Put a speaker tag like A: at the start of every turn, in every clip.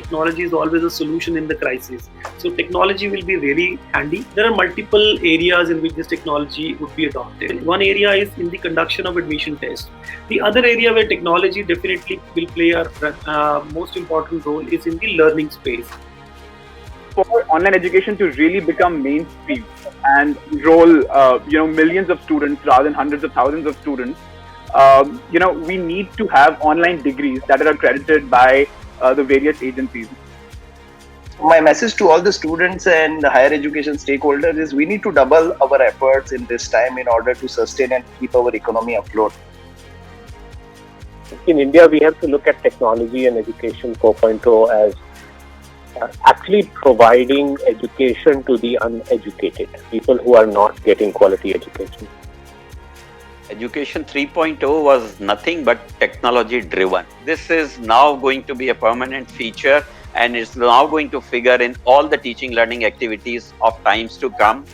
A: technology is always a solution in the crisis. So technology will be really handy. There are multiple areas in which this technology would be adopted. One area is in the conduction of admission tests. The other area where technology definitely will play a most important role is in the learning space.
B: For online education to really become mainstream and enroll millions of students rather than hundreds of thousands of students, we need to have online degrees that are accredited by the various agencies.
C: My message to all the students and the higher education stakeholders is we need to double our efforts in this time in order to sustain and keep our economy afloat.
D: In India, we have to look at technology and education 4.0 as actually providing education to the uneducated, people who are not getting quality education.
E: Education 3.0 was nothing but technology driven. This is now going to be a permanent feature and is now going to figure in all the teaching learning activities of times to come.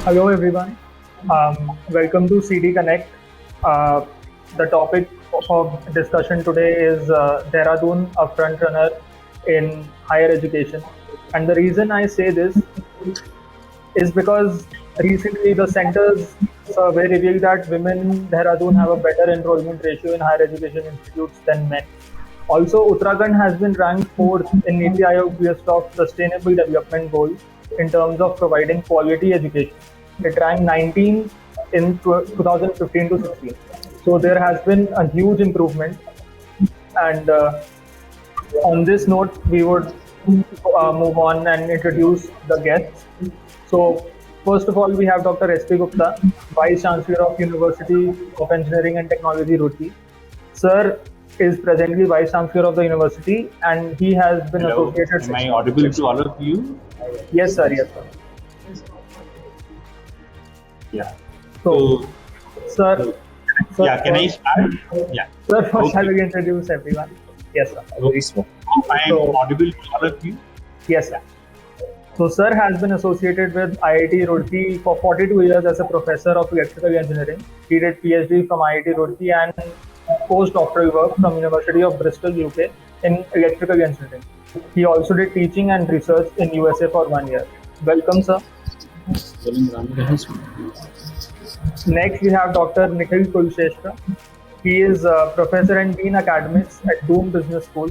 F: Hello everyone, welcome to CD Connect. The topic of discussion today is Dehradun, a front runner in higher education. And the reason I say this is because recently the center's survey revealed that women in Dehradun have a better enrollment ratio in higher education institutes than men. Also, Uttarakhand has been ranked 4th in NITI Aayog's list of sustainable development goals in terms of providing quality education. It ranked 19 in 2015 to 16. So there has been a huge improvement. And on this note, we would move on and introduce the guests. So first of all, we have Dr. S.P. Gupta, Vice Chancellor of University of Engineering and Technology, Roorkee. Sir is presently Vice Chancellor of the university and he has been associated...
G: Am I audible to all of you?
F: Yes, sir. Yes, sir.
G: Yeah.
F: So sir,
G: yeah, can I start? Yeah.
F: Sir, first I will introduce everyone. Yes, sir.
G: Very small. I am audible to all of you?
F: Yes, sir. So, sir has been associated with IIT Roorkee for 42 years as a professor of electrical engineering. He did PhD from IIT Roorkee and postdoctoral work from University of Bristol, UK in electrical engineering. He also did teaching and research in USA for 1 year. Welcome, sir. Next, we have Dr. Nikhil Kulshreshtha. He is a professor and dean academics at Doom Business School.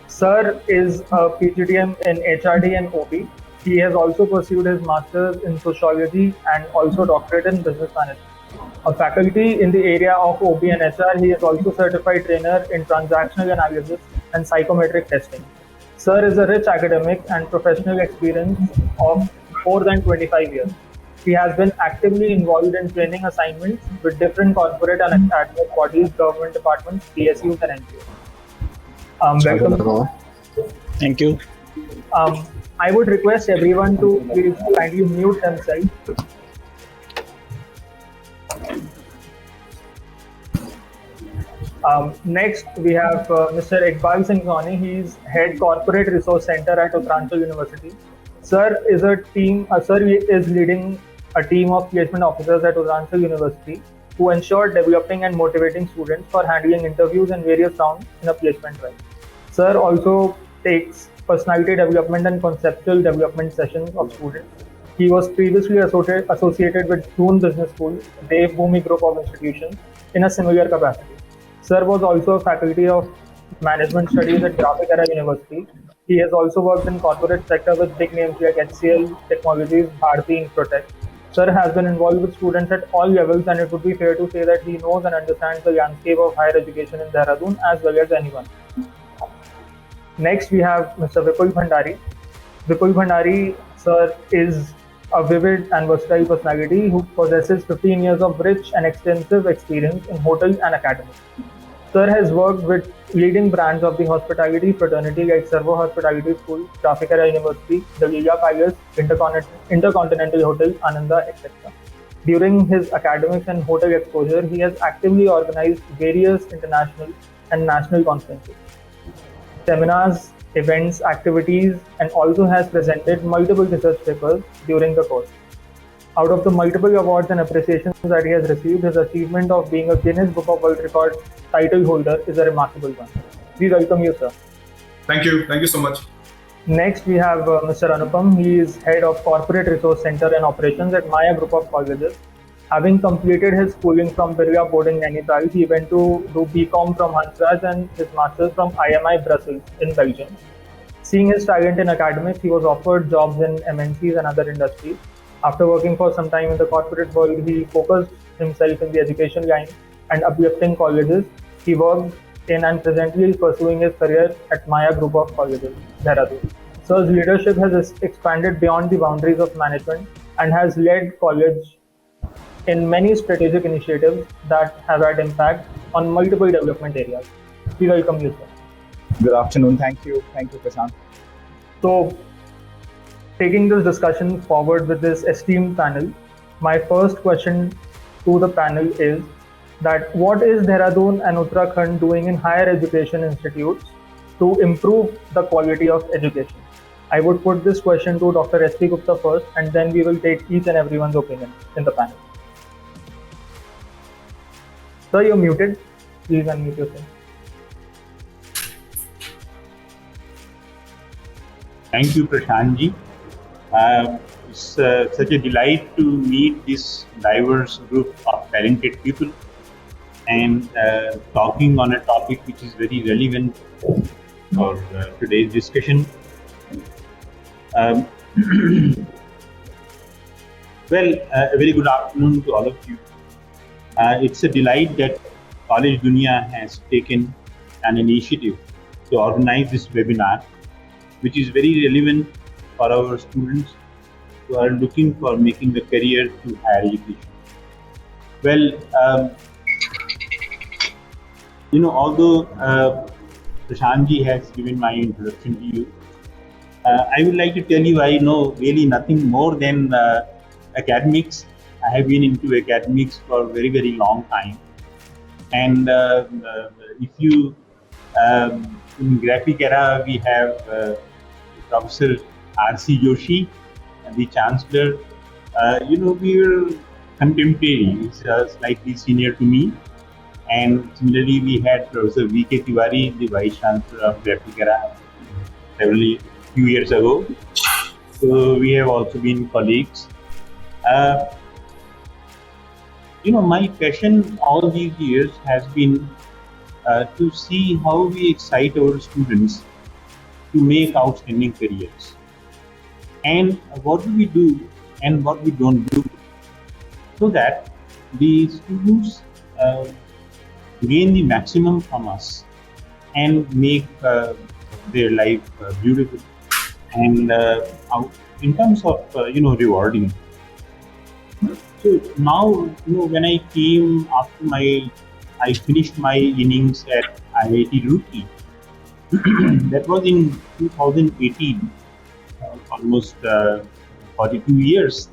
F: Sir is a PGDM in HRD and OB. He has also pursued his master's in sociology and also doctorate in business management. A faculty in the area of OB and HR, he is also certified trainer in transactional analysis and psychometric testing. Sir is a rich academic and professional experience of more than 25 years. He has been actively involved in training assignments with different corporate and academic bodies, government departments, PSUs, and NGOs. Welcome.
H: Thank you.
F: I would request everyone to please kindly mute themselves. Next, we have Mr. Iqbal Singh Soni. He is Head Corporate Resource Center at Uttaranchal University. Sir is leading a team of placement officers at Uttaranchal University who ensure developing and motivating students for handling interviews and various rounds in a placement drive. Sir also takes personality development and conceptual development sessions of students. He was previously associated with Doom Business School, Dev Bhumi Group of Institutions in a similar capacity. Sir was also a faculty of management studies at Graphic Era University. He has also worked in corporate sector with big names like HCL Technologies, Bharti Infotech. Sir has been involved with students at all levels, and it would be fair to say that he knows and understands the landscape of higher education in Dehradun as well as anyone. Next, we have Mr. Vipul Bhandari. Vipul Bhandari, sir, is a vivid and versatile personality who possesses 15 years of rich and extensive experience in hotels and academics. Sir has worked with leading brands of the hospitality fraternity like Servo Hospitality School, Trafficara University, the Lilia Palace, Intercontinental Hotel, Ananda, etc. During his academics and hotel exposure, he has actively organized various international and national conferences, seminars, events, activities, and also has presented multiple research papers during the course. Out of the multiple awards and appreciations that he has received, his achievement of being a Guinness Book of World Records title holder is a remarkable one. We welcome you, sir.
H: Thank you. Thank you so much.
F: Next, we have Mr. Anupam. He is Head of Corporate Resource Center and Operations at Maya Group of Colleges. Having completed his schooling from Birla Boarding Nainital, he went to do BCom from Hansraj and his Masters from IMI Brussels in Belgium. Seeing his talent in academics, he was offered jobs in MNCs and other industries. After working for some time in the corporate world, he focused himself in the education line and uplifting colleges. He worked in and presently is pursuing his career at Maya Group of Colleges, Dehradun. Sir's leadership has expanded beyond the boundaries of management and has led college in many strategic initiatives that have had impact on multiple development areas. We welcome you, sir.
I: Good afternoon. Thank you. Thank you, Prashant.
F: So, taking this discussion forward with this esteemed panel, my first question to the panel is that what is Dehradun and Uttarakhand doing in higher education institutes to improve the quality of education? I would put this question to Dr. S.P. Gupta first, and then we will take each and everyone's opinion in the panel. Sir, you're muted. Please unmute yourself.
G: Thank you, Prashantji. It's such a delight to meet this diverse group of talented people and talking on a topic which is very relevant for today's discussion. Well, a very good afternoon to all of you. It's a delight that College Dunia has taken an initiative to organize this webinar, which is very relevant for our students who are looking for making the career to higher education. Well, although Prashantji has given my introduction to you, I would like to tell you I know really nothing more than academics. I have been into academics for a very, very long time. And if you, in Trafficara, we have Professor R.C. Joshi, the Chancellor. We were contemporaries, slightly senior to me. And similarly, we had Professor V.K. Tiwari, the Vice Chancellor of Trafficara, several few years ago. So we have also been colleagues. My passion all these years has been to see how we excite our students to make outstanding careers. And what do we do and what we don't do so that the students gain the maximum from us and make their life beautiful and in terms of rewarding. So now when I came after I finished my innings at IIT Roorkee. That was in 2018, almost 42 years.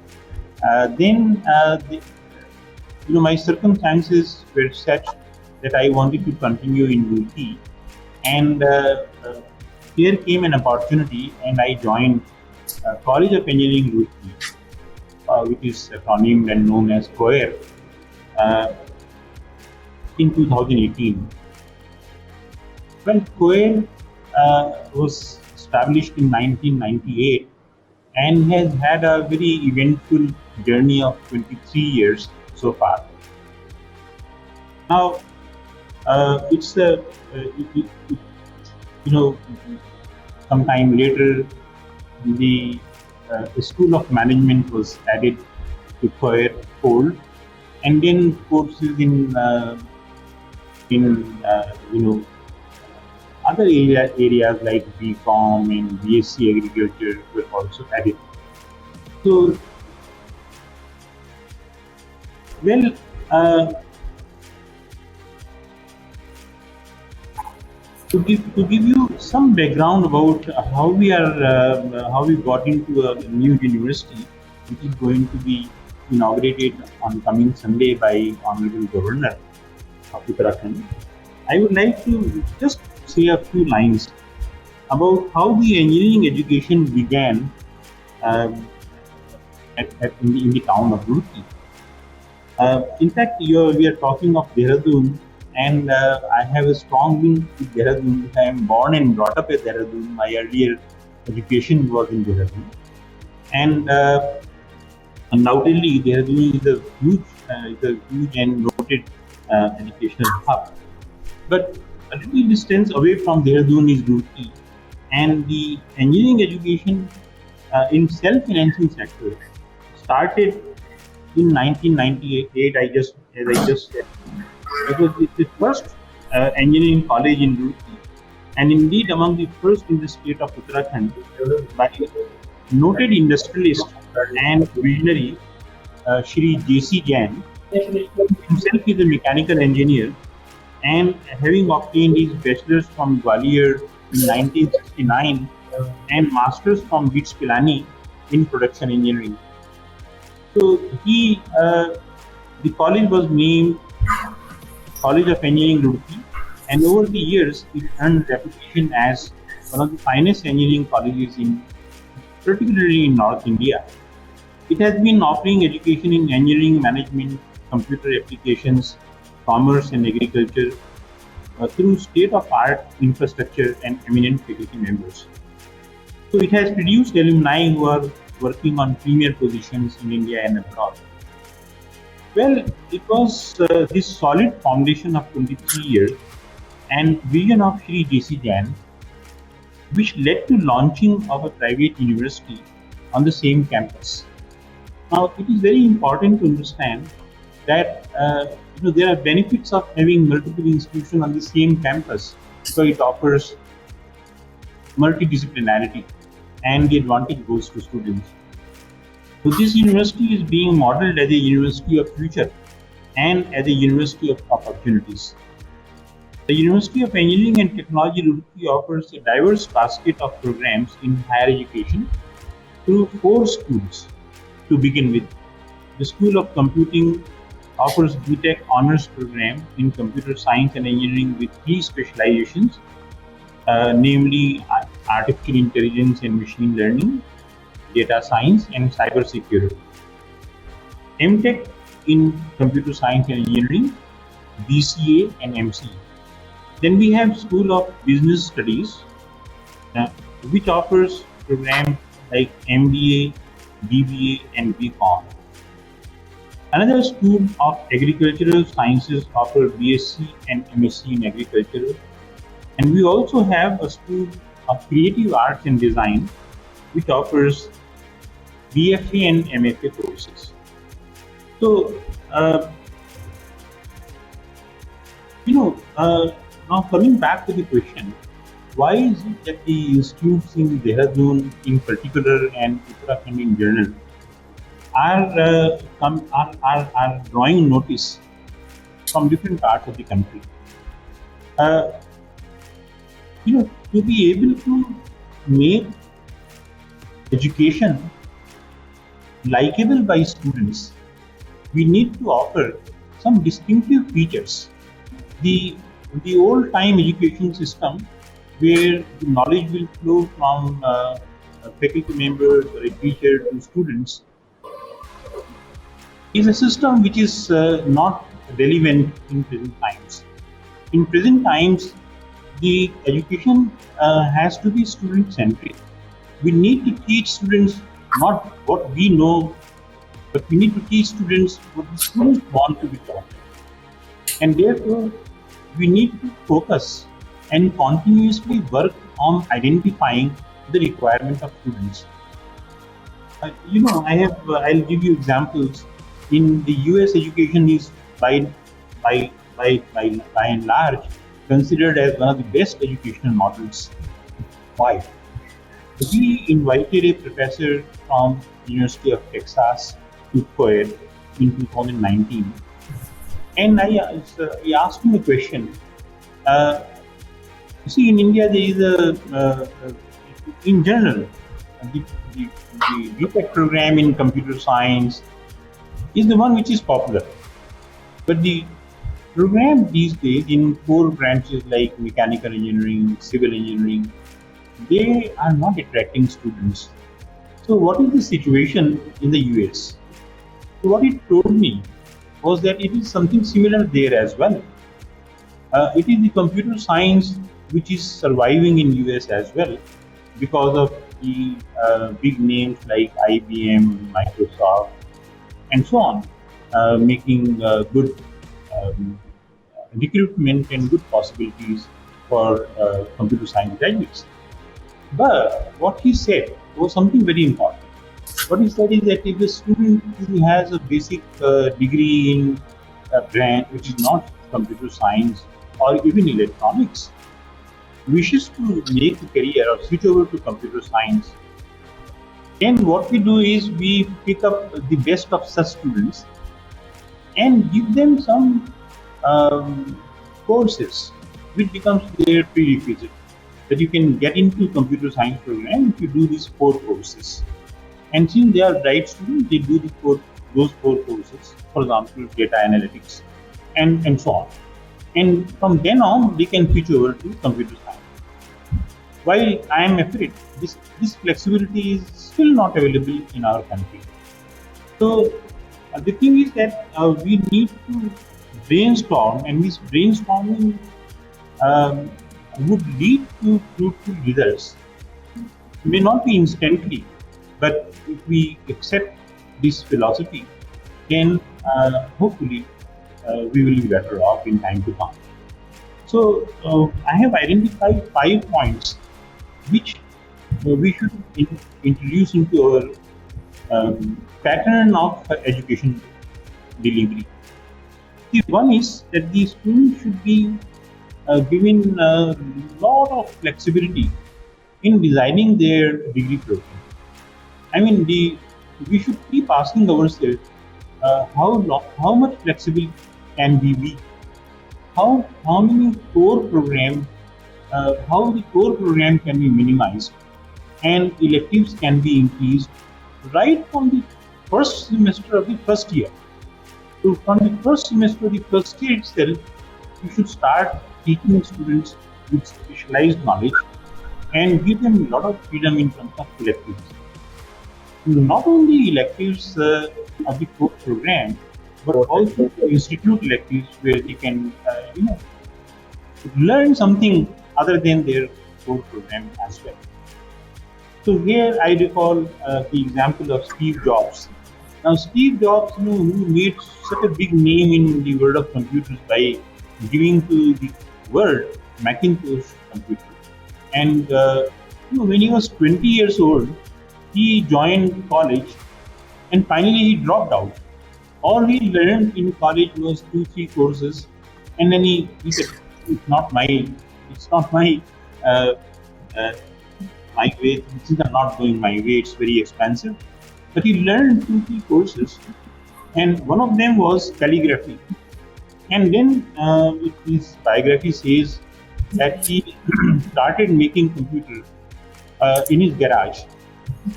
G: Then my circumstances were such that I wanted to continue in Roorkee, and here came an opportunity, and I joined College of Engineering Roorkee, which is acronymed and known as COER, in 2018. Well, COER was established in 1998 and has had a very eventful journey of 23 years so far. Now, it's sometime later the School of Management was added to COER fold, and then courses in other areas like BCom and BSc Agriculture were also added. So, To give you some background about how we got into a new university, which is going to be inaugurated on coming Sunday by Honorable Governor of Uttarakhand, I would like to just say a few lines about how the engineering education began um, in the town of Roorkee. In fact, we are talking of Dehradun, and I have a strong link with Dehradun. I am born and brought up at Dehradun. My earlier education was in Dehradun, and undoubtedly, Dehradun is a huge and noted educational hub. But a little distance away from Dehradun is Roorkee, and the engineering education in self-financing sector started in 1998. As I just said, it was the first engineering college in Roorkee, and indeed among the first in the state of Uttarakhand by noted industrialist and visionary Shri J.C. Jain. Himself is a mechanical engineer, and having obtained his bachelor's from Gwalior in 1969 and master's from BITS Pilani in production engineering. So the college was named College of Engineering Roorkee, and over the years it earned reputation as one of the finest engineering colleges particularly in North India. It has been offering education in engineering, management, computer applications, commerce, and agriculture through state-of-art infrastructure and eminent faculty members. So it has produced alumni who are working on premier positions in India and abroad. Well, it was this solid foundation of 23 years and vision of Shri J.C. Jain which led to launching of a private university on the same campus. Now, it is very important to understand that there are benefits of having multiple institutions on the same campus. So it offers multidisciplinarity, and the advantage goes to students. So this university is being modeled as a university of future and as a university of opportunities. The University of Engineering and Technology Roorkee offers a diverse basket of programs in higher education through 4 schools. To begin with, the School of Computing offers BTech Honors Program in Computer Science and Engineering with 3 specializations, namely Artificial Intelligence and Machine Learning, Data Science, and Cyber Security. MTech in Computer Science and Engineering, BCA and MCA. Then we have School of Business Studies, which offers programs like MBA, BBA, and BCom. Another School of Agricultural Sciences offers BSc and MSc in Agriculture. And we also have a School of Creative Arts and Design, which offers BFA and MFA courses. So, now coming back to the question, why is it that the institutes in Dehradun in particular and Uttarakhand in general are drawing notice from different parts of the country? To be able to make education likable by students, we need to offer some distinctive features. The old time education system, where the knowledge will flow from faculty members or a teacher to students, is a system which is not relevant in present times. In present times, the education has to be student-centric. We need to teach students not what we know, but we need to teach students what the students want to be taught. And therefore, we need to focus and continuously work on identifying the requirement of students. I'll give you examples. In the US, education is by and large considered as one of the best educational models. Why? We invited a professor from University of Texas to COED in 2019, and I asked him a question. See, in India, there is in general, the, the, the BTech program in computer science is the one which is popular. But the program these days in core branches like mechanical engineering, civil engineering, they are not attracting students. So, what is the situation in the US? So what it told me was that it is something similar there as well. It is the computer science which is surviving in US as well because of the big names like IBM, Microsoft, and so on, making good um, recruitment and good possibilities for computer science graduates. But what he said was something very important. What he said is that if a student who has a basic degree in a brand which is not computer science or even electronics wishes to make a career or switch over to computer science, then what we do is we pick up the best of such students and give them some courses which becomes their prerequisite that you can get into computer science program if you do these 4 courses. And since they are bright students, they do those 4 courses, for example, data analytics and so on. And from then on, they can switch over to computer science. While I am afraid this flexibility is still not available in our country. So the thing is that we need to brainstorm, and this brainstorming would lead to fruitful results. May not be instantly, but if we accept this philosophy, then hopefully we will be better off in time to come. So I have identified 5 points which we should introduce into our pattern of education delivery. The one is that the student should be given a lot of flexibility in designing their degree program. I mean, we should keep asking ourselves how much flexible can we be? How many core program, how the core program can be minimized and electives can be increased right from the first semester of the first year. So from the first semester of the first year itself, you should start teaching students with specialized knowledge and give them a lot of freedom in terms of electives. Not only electives of the core program, but also institute electives where they can, learn something other than their core program as well. So here I recall the example of Steve Jobs. Now Steve Jobs, who made such a big name in the world of computers by giving to the world Macintosh computer, and when he was 20 years old, he joined college, and finally he dropped out. All he learned in college was 2-3 courses, and then he said, "It's not my my way. This is not going my way. It's very expensive." But he learned 2-3 courses, and one of them was calligraphy. And then his biography says that he started making computers in his garage,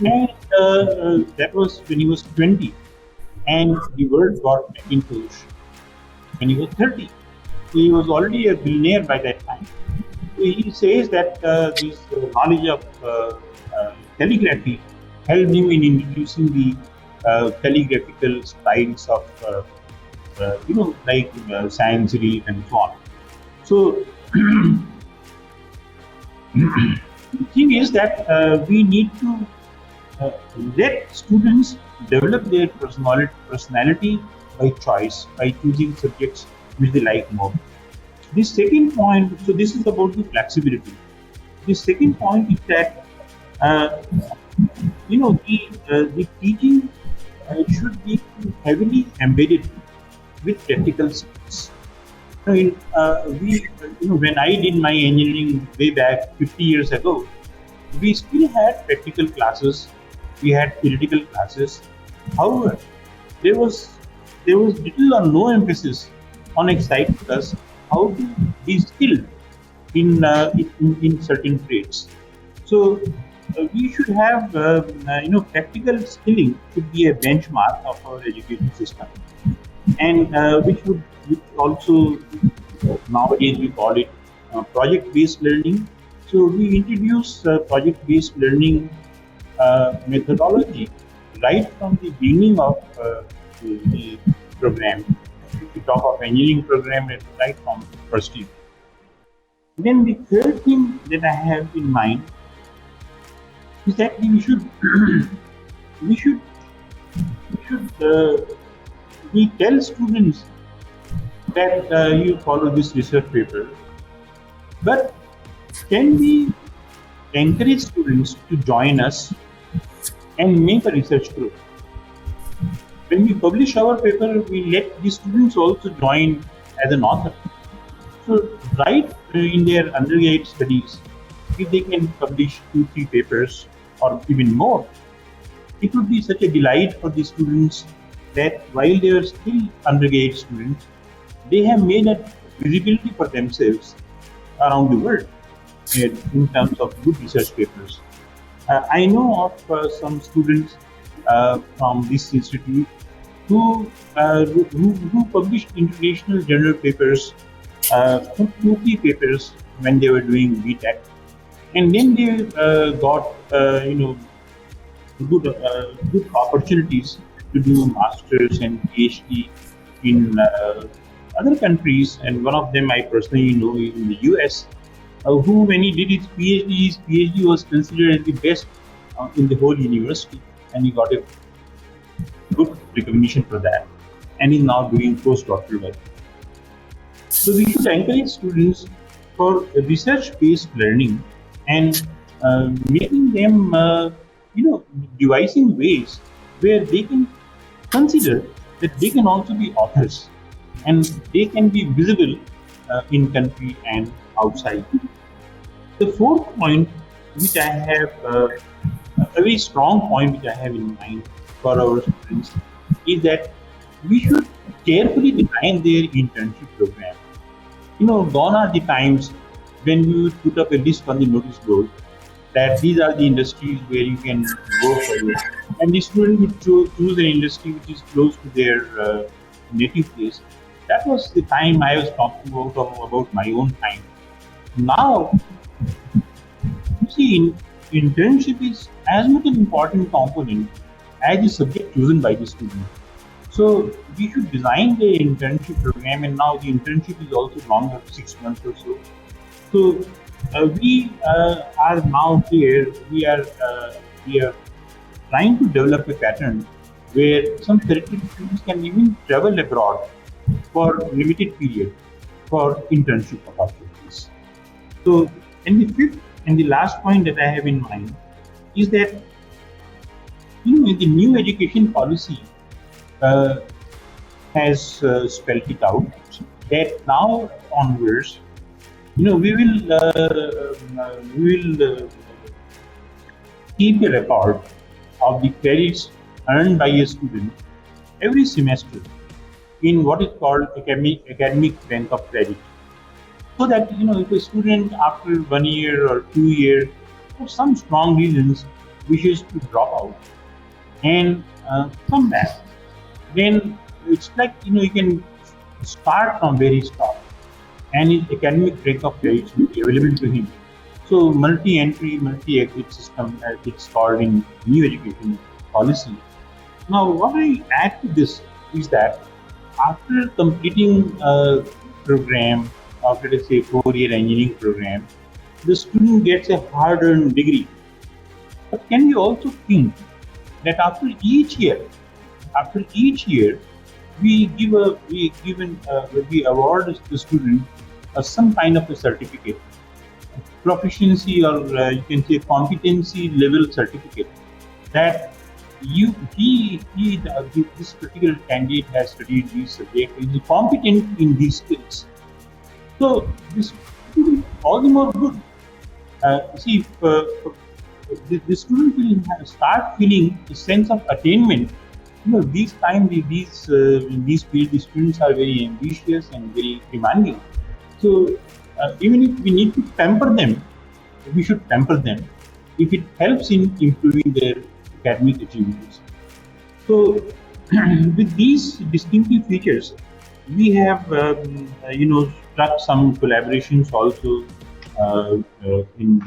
G: and that was when he was 20, and the world got Macintosh when he was 30. So he was already a billionaire by that time. So he says that this knowledge of calligraphy helped him in introducing the calligraphical styles of like sans serif and so on. So the thing is that we need to let students develop their personality by choice, by choosing subjects which they like more. The second point, so this is about the flexibility. The second point is that the teaching should be heavily embedded with practical skills. When I did my engineering way back 50 years ago, we still had practical classes, we had theoretical classes. However, there was little or no emphasis on exciting us how to be skilled in certain trades. So we should have practical skilling should be a benchmark of our education system, and which also nowadays we call it project-based learning. So we introduce project-based learning methodology right from the beginning of the program. If we talk of engineering program, it's right from first year. Then the third thing that I have in mind is that we tell students that you follow this research paper, but can we encourage students to join us and make a research group? When we publish our paper, we let the students also join as an author. So, right in their undergraduate studies, if they can publish 2-3 papers or even more, it would be such a delight for the students that while they are still undergraduate students, they have made a visibility for themselves around the world in terms of good research papers. I know of some students from this institute who published international journal papers, 2-3 papers when they were doing BTech, and then they got good opportunities to do masters and PhD in other countries, and one of them I personally know is in the US, who when he did his PhD was considered as the best in the whole university, and he got a good recognition for that, and is now doing postdoctoral work. So we should encourage students for research-based learning and making them, devising ways where they can consider that they can also be authors and they can be visible in country and outside. The fourth point, which I have a very strong point which I have in mind for our students, is that we should carefully design their internship program. Gone are the times when we would put up a list on the notice board that these are the industries where you can go for it, and the student would choose an industry which is close to their native place. That was the time I was talking about my own time. Now, you see, internship is as much an important component as the subject chosen by the student. So we should design the internship program, and now the internship is also longer, 6 months or so. So we are now here. We are trying to develop a pattern where some theoretical students can even travel abroad for limited period for internship opportunities. So, and the fifth and the last point that I have in mind is that in the new education policy has spelled it out that now onwards, we will keep a record of the credits earned by a student every semester in what is called academic bank of credit, so that if a student after 1 year or 2 years for some strong reasons wishes to drop out and come back, then it's like you can start from where he stopped, and his academic break of credits will be available to him. So multi-entry, multi-exit system, as it's called in new education policy. Now, what I add to this is that after completing a program, after let's say 4-year engineering program, the student gets a hard-earned degree. But can we also think that after each year, we award the student some kind of a certificate, proficiency, or you can say competency level certificate, that this particular candidate has studied these subjects, is competent in these skills. So this will be all the more good. The student will start feeling a sense of attainment. In these periods, the students are very ambitious and very demanding. So even if we need to pamper them, we should pamper them if it helps in improving their academic achievements. So, with these distinctive features, we have, struck some collaborations also in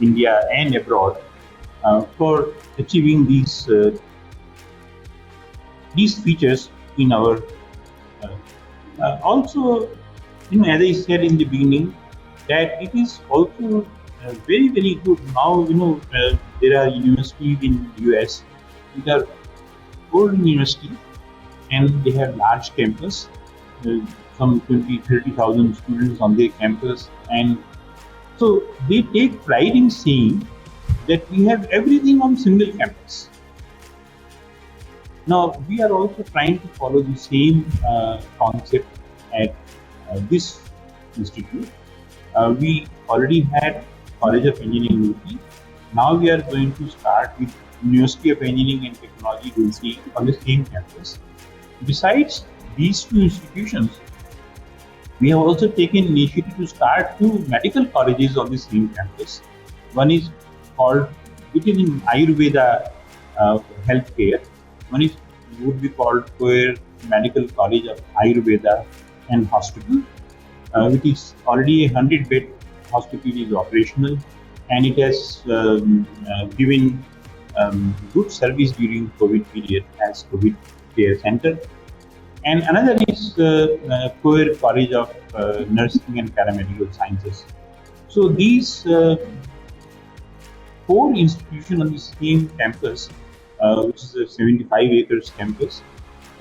G: India and abroad for achieving these features in our. Also, as I said in the beginning, that it is also very, very good. Now, there are universities in US which are old university and they have large campus, some 20-30,000 students on their campus, and so they take pride in saying that we have everything on single campus. Now we are also trying to follow the same concept at this institute. We already had College of Engineering Roorkee. Now we are going to start with University of Engineering and Technology Roorkee on the same campus. Besides these two institutions, we have also taken initiative to start two medical colleges on the same campus. One is called, it is in Ayurveda healthcare. One is would be called Coir Medical College of Ayurveda and Hospital, which is already a 100-bed hospital is operational, and it has given good service during COVID period as COVID care center. And another is Coir College of Nursing and Paramedical Sciences. So these 4 institutions on the same campus, which is a 75 acres campus,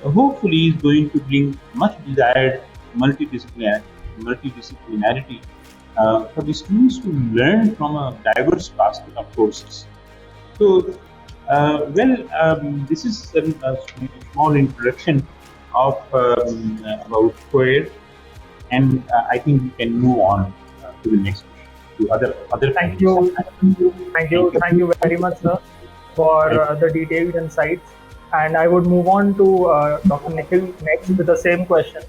G: hopefully is going to bring much desired multidisciplinarity for the students to learn from a diverse basket of courses. So, this is a small introduction of about Coir, and I think we can move on to the next question, to other.
F: Thank you very much, sir, for the detailed insights. And I would move on to Dr. Nikhil next with the same question: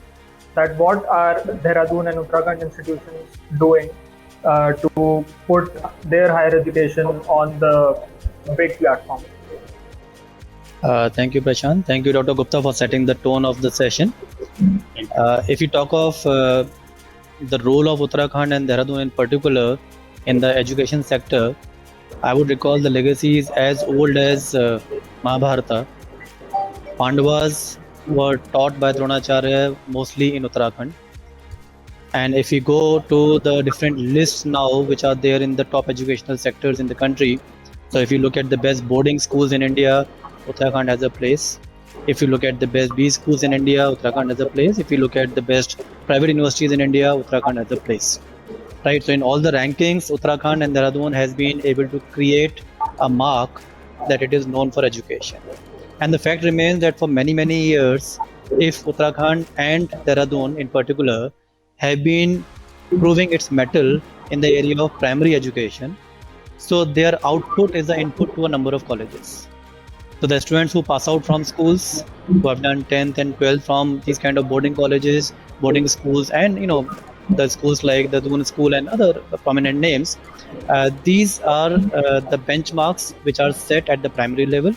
F: that what are Dehradun and Uttarakhand institutions doing to put their higher education on the big platform?
J: Thank you, Prashant. Thank you, Dr. Gupta, for setting the tone of the session. If you talk of the role of Uttarakhand and Dehradun in particular in the education sector, I would recall the legacies as old as Mahabharata. Pandavas were taught by Dronacharya mostly in Uttarakhand. And if we go to the different lists now which are there in the top educational sectors in the country, so if you look at the best boarding schools in India, Uttarakhand has a place. If you look at the best B schools in India, Uttarakhand has a place. If you look at the best private universities in India, Uttarakhand has a place. Right. So in all the rankings, Uttarakhand and Dehradun has been able to create a mark that it is known for education. And the fact remains that for many, many years, if Uttarakhand and Dehradun in particular have been proving its mettle in the area of primary education, so their output is the input to a number of colleges. So the students who pass out from schools, who have done 10th and 12th from these kind of boarding colleges, boarding schools, and the schools like the Dehradun School and other prominent names, these are the benchmarks which are set at the primary level.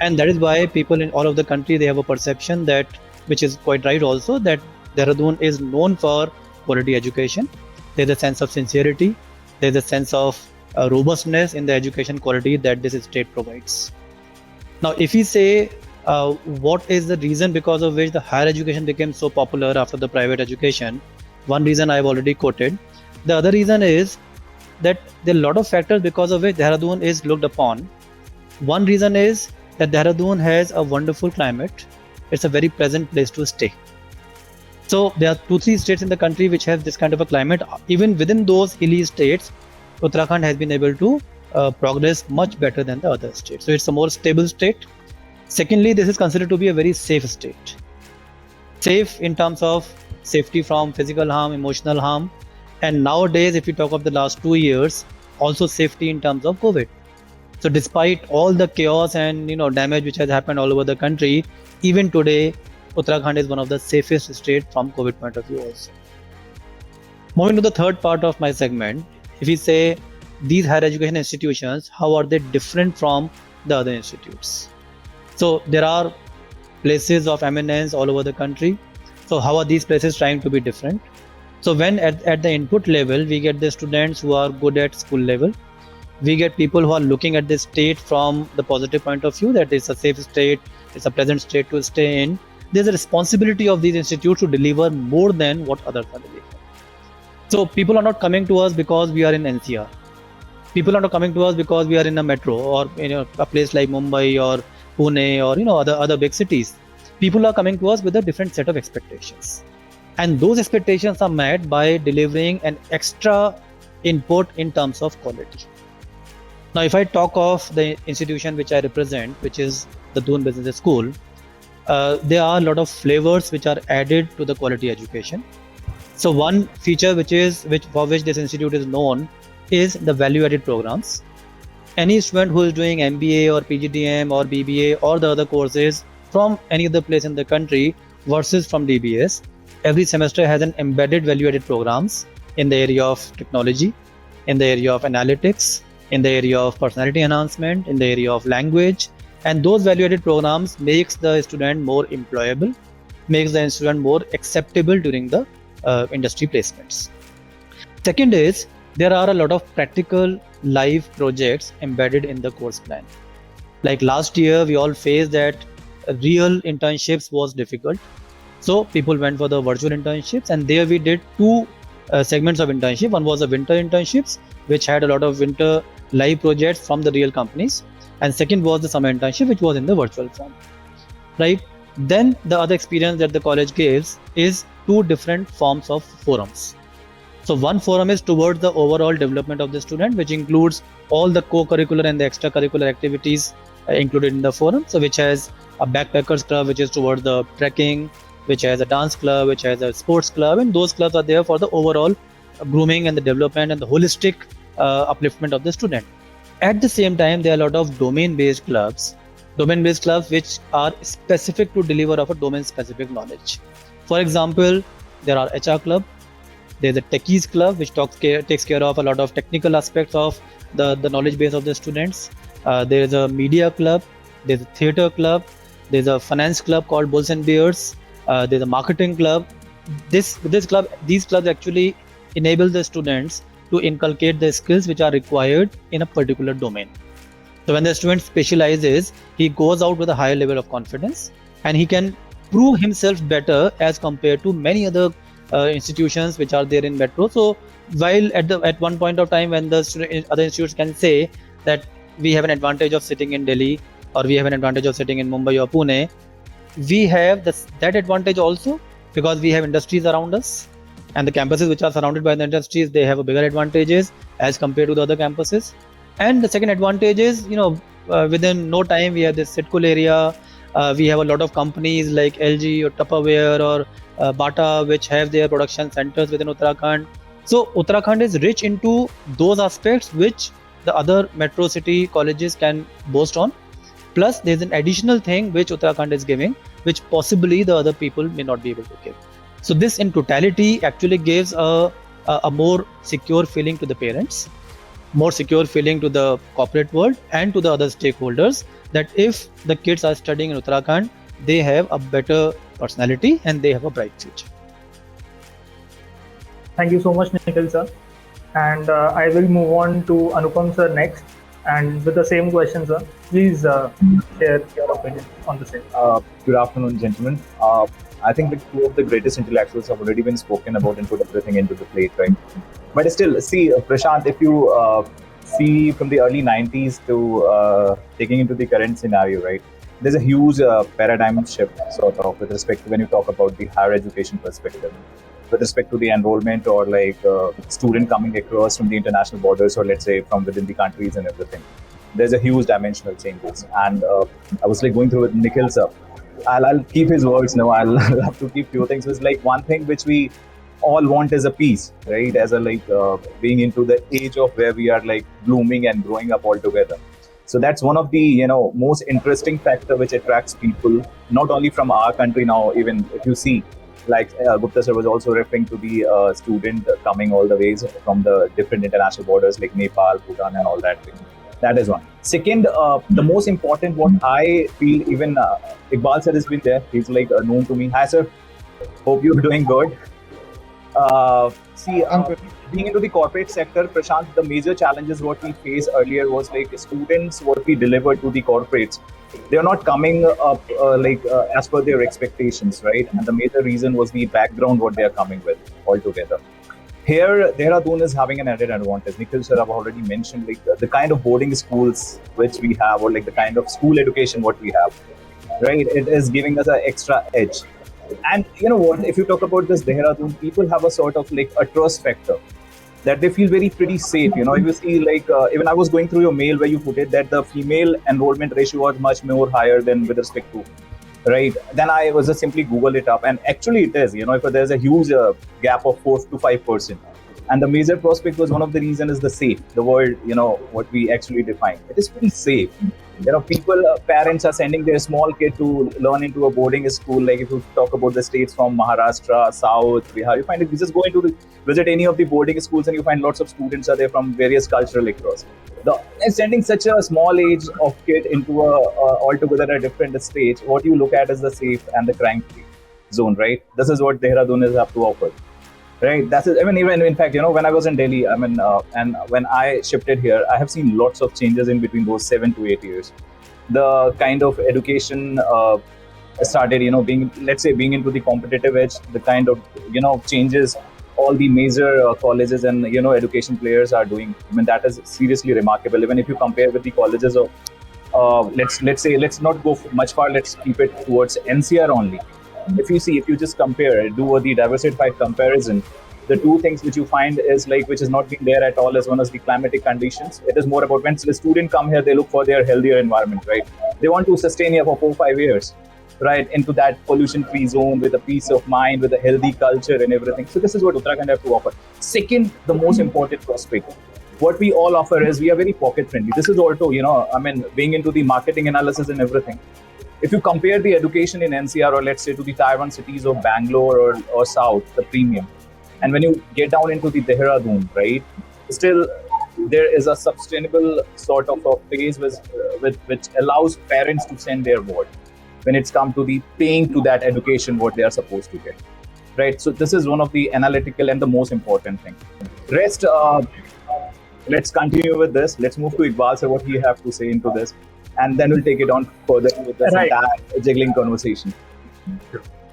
J: And that is why people in all of the country, they have a perception that, which is quite right also, that Dehradun is known for quality education. There's a sense of sincerity. There's a sense of robustness in the education quality that this state provides. Now, if we say what is the reason because of which the higher education became so popular after the private education, one reason I've already quoted. The other reason is that there are a lot of factors because of which Dehradun is looked upon. One reason is that Dehradun has a wonderful climate. It's a very pleasant place to stay. So there are 2-3 states in the country which have this kind of a climate. Even within those hilly states, Uttarakhand has been able to progress much better than the other states. So it's a more stable state. Secondly, this is considered to be a very safe state. Safe in terms of safety from physical harm, emotional harm, and nowadays, if you talk of the last 2 years, also safety in terms of COVID. So despite all the chaos and damage which has happened all over the country, even today, Uttarakhand is one of the safest states from COVID point of view also. Moving to the third part of my segment, if we say these higher education institutions, how are they different from the other institutes? So there are places of eminence all over the country. So how are these places trying to be different? So when at the input level, we get the students who are good at school level. We get people who are looking at the state from the positive point of view, that it's a safe state, it's a pleasant state to stay in. There's a responsibility of these institutes to deliver more than what others are delivering. So people are not coming to us because we are in NCR. People are not coming to us because we are in a metro or a place like Mumbai or Pune or other big cities. People are coming to us with a different set of expectations, and those expectations are met by delivering an extra input in terms of quality. Now, if I talk of the institution which I represent, which is the Doon Business School, there are a lot of flavors which are added to the quality education. So one feature for which this institute is known is the value-added programs. Any student who is doing MBA or PGDM or BBA or the other courses from any other place in the country versus from DBS, every semester has an embedded value-added programs in the area of technology, in the area of analytics, in the area of personality enhancement, in the area of language, and those value-added programs makes the student more employable, makes the student more acceptable during the industry placements. Second is, there are a lot of practical live projects embedded in the course plan. Like last year, we all faced that real internships was difficult. So people went for the virtual internships, and there we did two segments of internship. One was the winter internships, which had a lot of winter live projects from the real companies. And second was the summer internship, which was in the virtual form, right? Then the other experience that the college gives is two different forms of forums. So one forum is towards the overall development of the student, which includes all the co-curricular and the extracurricular activities included in the forum. So which has a backpackers club, which is towards the trekking, which has a dance club, which has a sports club, and those clubs are there for the overall grooming and the development and the holistic upliftment of the student. At the same time, there are a lot of domain-based clubs which are specific to deliver of a domain-specific knowledge. For example, there are HR club, there's a techies club which takes care of a lot of technical aspects of the knowledge base of the students. There's a media club, there's a theater club, there's a finance club called Bulls and Bears, there's a marketing club. These clubs actually enable the students to inculcate the skills which are required in a particular domain. So when the student specializes, he goes out with a higher level of confidence and he can prove himself better as compared to many other institutions which are there in metro. So while at one point of time when the other institutes can say that we have an advantage of sitting in Delhi or we have an advantage of sitting in Mumbai or Pune, we have that advantage also because we have industries around us, and the campuses which are surrounded by the industries, they have a bigger advantages as compared to the other campuses. And the second advantage is, within no time we have this Sitkul area. We have a lot of companies like LG or Tupperware or Bata which have their production centers within Uttarakhand. So Uttarakhand is rich into those aspects which the other metro city colleges can boast on. Plus there's an additional thing which Uttarakhand is giving, which possibly the other people may not be able to give. So this in totality actually gives a more secure feeling to the parents, more secure feeling to the corporate world and to the other stakeholders that if the kids are studying in Uttarakhand, they have a better personality and they have a bright future.
F: Thank you so much, Nikhil sir. And I will move on to Anupam sir next. And with the same question, sir, please share your opinion on the same.
I: Good afternoon, gentlemen. I think the two of the greatest intellectuals have already been spoken about and put everything into the plate, right? But still, see, Prashant, if you see from the early 90s to taking into the current scenario, right? There's a huge paradigm shift sort of with respect to when you talk about the higher education perspective, with respect to the enrollment or like student coming across from the international borders or let's say from within the countries and everything. There's a huge dimensional changes. And I was like going through with Nikhil sir. I'll keep his words now. I'll have to keep few things. It's like one thing which we all want is a peace, right? As a being into the age of where we are like blooming and growing up all together. So that's one of the most interesting factor which attracts people, not only from our country now. Even if you see Like Gupta sir was also referring to the student coming all the ways from the different international borders like Nepal, Bhutan, and all that. That is one. Second, the most important, what I feel, even Iqbal sir has been there. He's like known to me. Hi sir, hope you're doing good. Being into the corporate sector, Prashant, the major challenges what we faced earlier was like students, what we delivered to the corporates, they are not coming up as per their expectations, right? And the major reason was the background what they are coming with altogether. Here, Dehradun is having an added advantage. Nikhil sir have already mentioned like the kind of boarding schools which we have, or like the kind of school education what we have, right? It is giving us an extra edge. And you know what, if you talk about this Dehradun, people have a sort of like a trust factor that they feel very pretty safe. You know, if you see like, even I was going through your mail where you put it that the female enrollment ratio was much more higher than with respect to, right? Then I was just simply Google it up, and actually it is, you know, if there's a huge gap of 4 to 5%. And the major prospect was one of the reasons is the safe, the word, you know, what we actually define. It is pretty safe. You know, people, parents are sending their small kid to learn into a boarding school. Like if you talk about the states from Maharashtra, South, Bihar, you find it, you just go into visit any of the boarding schools and you find lots of students are there from various cultural across. And sending such a small age of kid into altogether a different stage, what you look at is the safe and the crime-free zone, right? This is what Dehradun is have to offer. Right. That's it. I mean, even in fact, you know, when I was in Delhi, I mean, and when I shifted here, I have seen lots of changes in between those 7 to 8 years. The kind of education started, you know, being into the competitive edge, the kind of, you know, changes all the major colleges and, you know, education players are doing. I mean, that is seriously remarkable. Even if you compare with the colleges of, let's not go much far, let's keep it towards NCR only. If you just compare, do the diversified comparison, the two things which you find is like, which is not being there at all, as one is the climatic conditions. It is more about when the student come here, they look for their healthier environment, right? They want to sustain here for 4-5 years, right? Into that pollution-free zone with a peace of mind, with a healthy culture and everything. So this is what Uttarakhand have to offer. Second, the most important prospect, what we all offer is we are very pocket friendly. This is also, you know, I mean, being into the marketing analysis and everything. If you compare the education in NCR or let's say to the Tier 1 cities of Bangalore or South, the premium, and when you get down into the Dehradun, right, still there is a sustainable sort of a phase which allows parents to send their word when it's come to the paying to that education what they are supposed to get, right? So this is one of the analytical and the most important thing. Rest, let's continue with this. Let's move to Iqbal, sir, what he have to say into this. And then we'll take it on further with this entire jiggling conversation.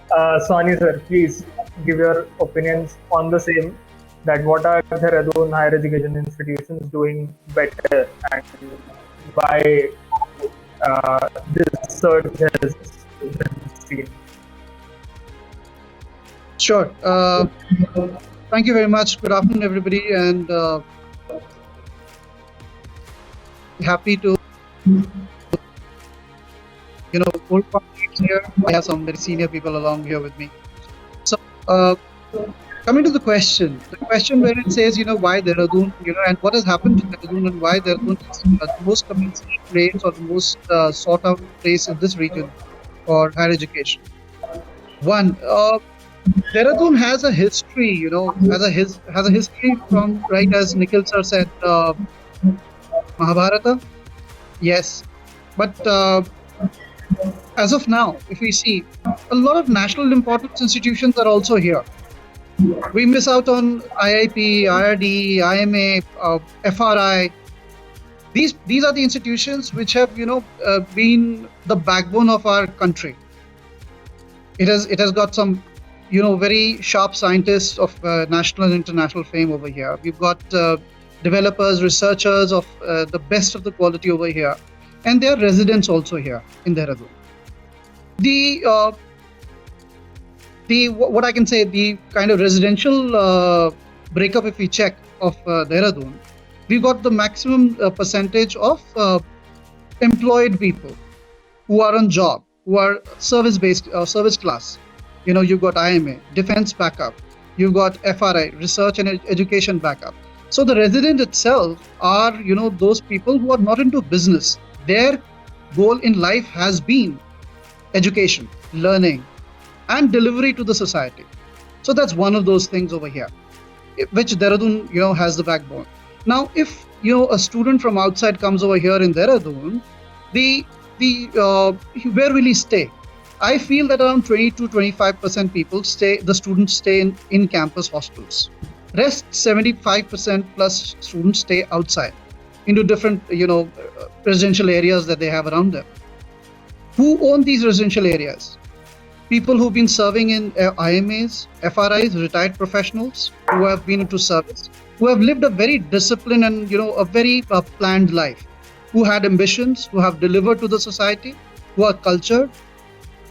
F: Soni sir, please give your opinions on the same, that what are Dehradun higher education institutions doing better and why this surge has been seen.
K: Sure. Thank you very much. Good afternoon, everybody, and happy to, you know, old colleagues here. I have some very senior people along here with me. So, coming to the question where it says, you know, why Dehradun, you know, and what has happened to Dehradun and why Dehradun is the most commensurate place or the most sought out place in this region for higher education. One, Dehradun has a history, you know, has a history from, right, as Nikhil sir said, Mahabharata. Yes, but as of now, if we see, a lot of national importance institutions are also here. We miss out on IIP, IRD, IMA, FRI. These are the institutions which have, you know, been the backbone of our country. It has got some, you know, very sharp scientists of national and international fame over here. We've got developers, researchers of the best of the quality over here, and there are residents also here in Dehradun. What I can say, the kind of residential breakup, if we check, of Dehradun, we've got the maximum percentage of employed people who are on job, who are service-based, service class. You know, you've got IMA, defense backup, you've got FRI, research and education backup. So the resident itself are, you know, those people who are not into business. Their goal in life has been education, learning, and delivery to the society. So that's one of those things over here, which Dehradun, has the backbone. Now, if a student from outside comes over here in Dehradun, where will he stay? I feel that around 20 to 25% the students stay in campus hostels. Rest 75% plus students stay outside into different, residential areas that they have around them. Who own these residential areas? People who've been serving in IMAs, FRIs, retired professionals who have been into service, who have lived a very disciplined and, a very planned life, who had ambitions, who have delivered to the society, who are cultured,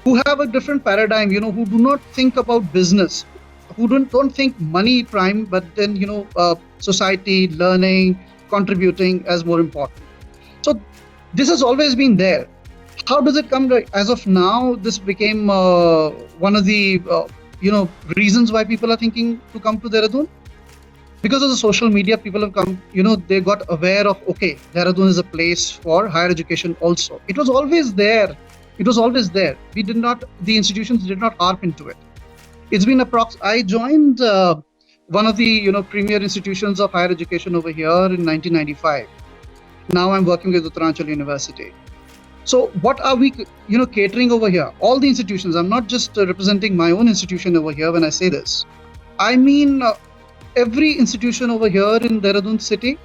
K: who have a different paradigm, who do not think about business, who don't think money prime, but then, society, learning, contributing as more important. So this has always been there. How does it come to, as of now, this became one of the, reasons why people are thinking to come to Dehradun? Because of the social media, people have come, they got aware of, okay, Dehradun is a place for higher education also. It was always there. The institutions did not harp into it. It's been I joined one of the, premier institutions of higher education over here in 1995. Now I'm working with Uttaranchal University. So what are we, catering over here? All the institutions. I'm not just representing my own institution over here when I say this. I mean, every institution over here in Dehradun city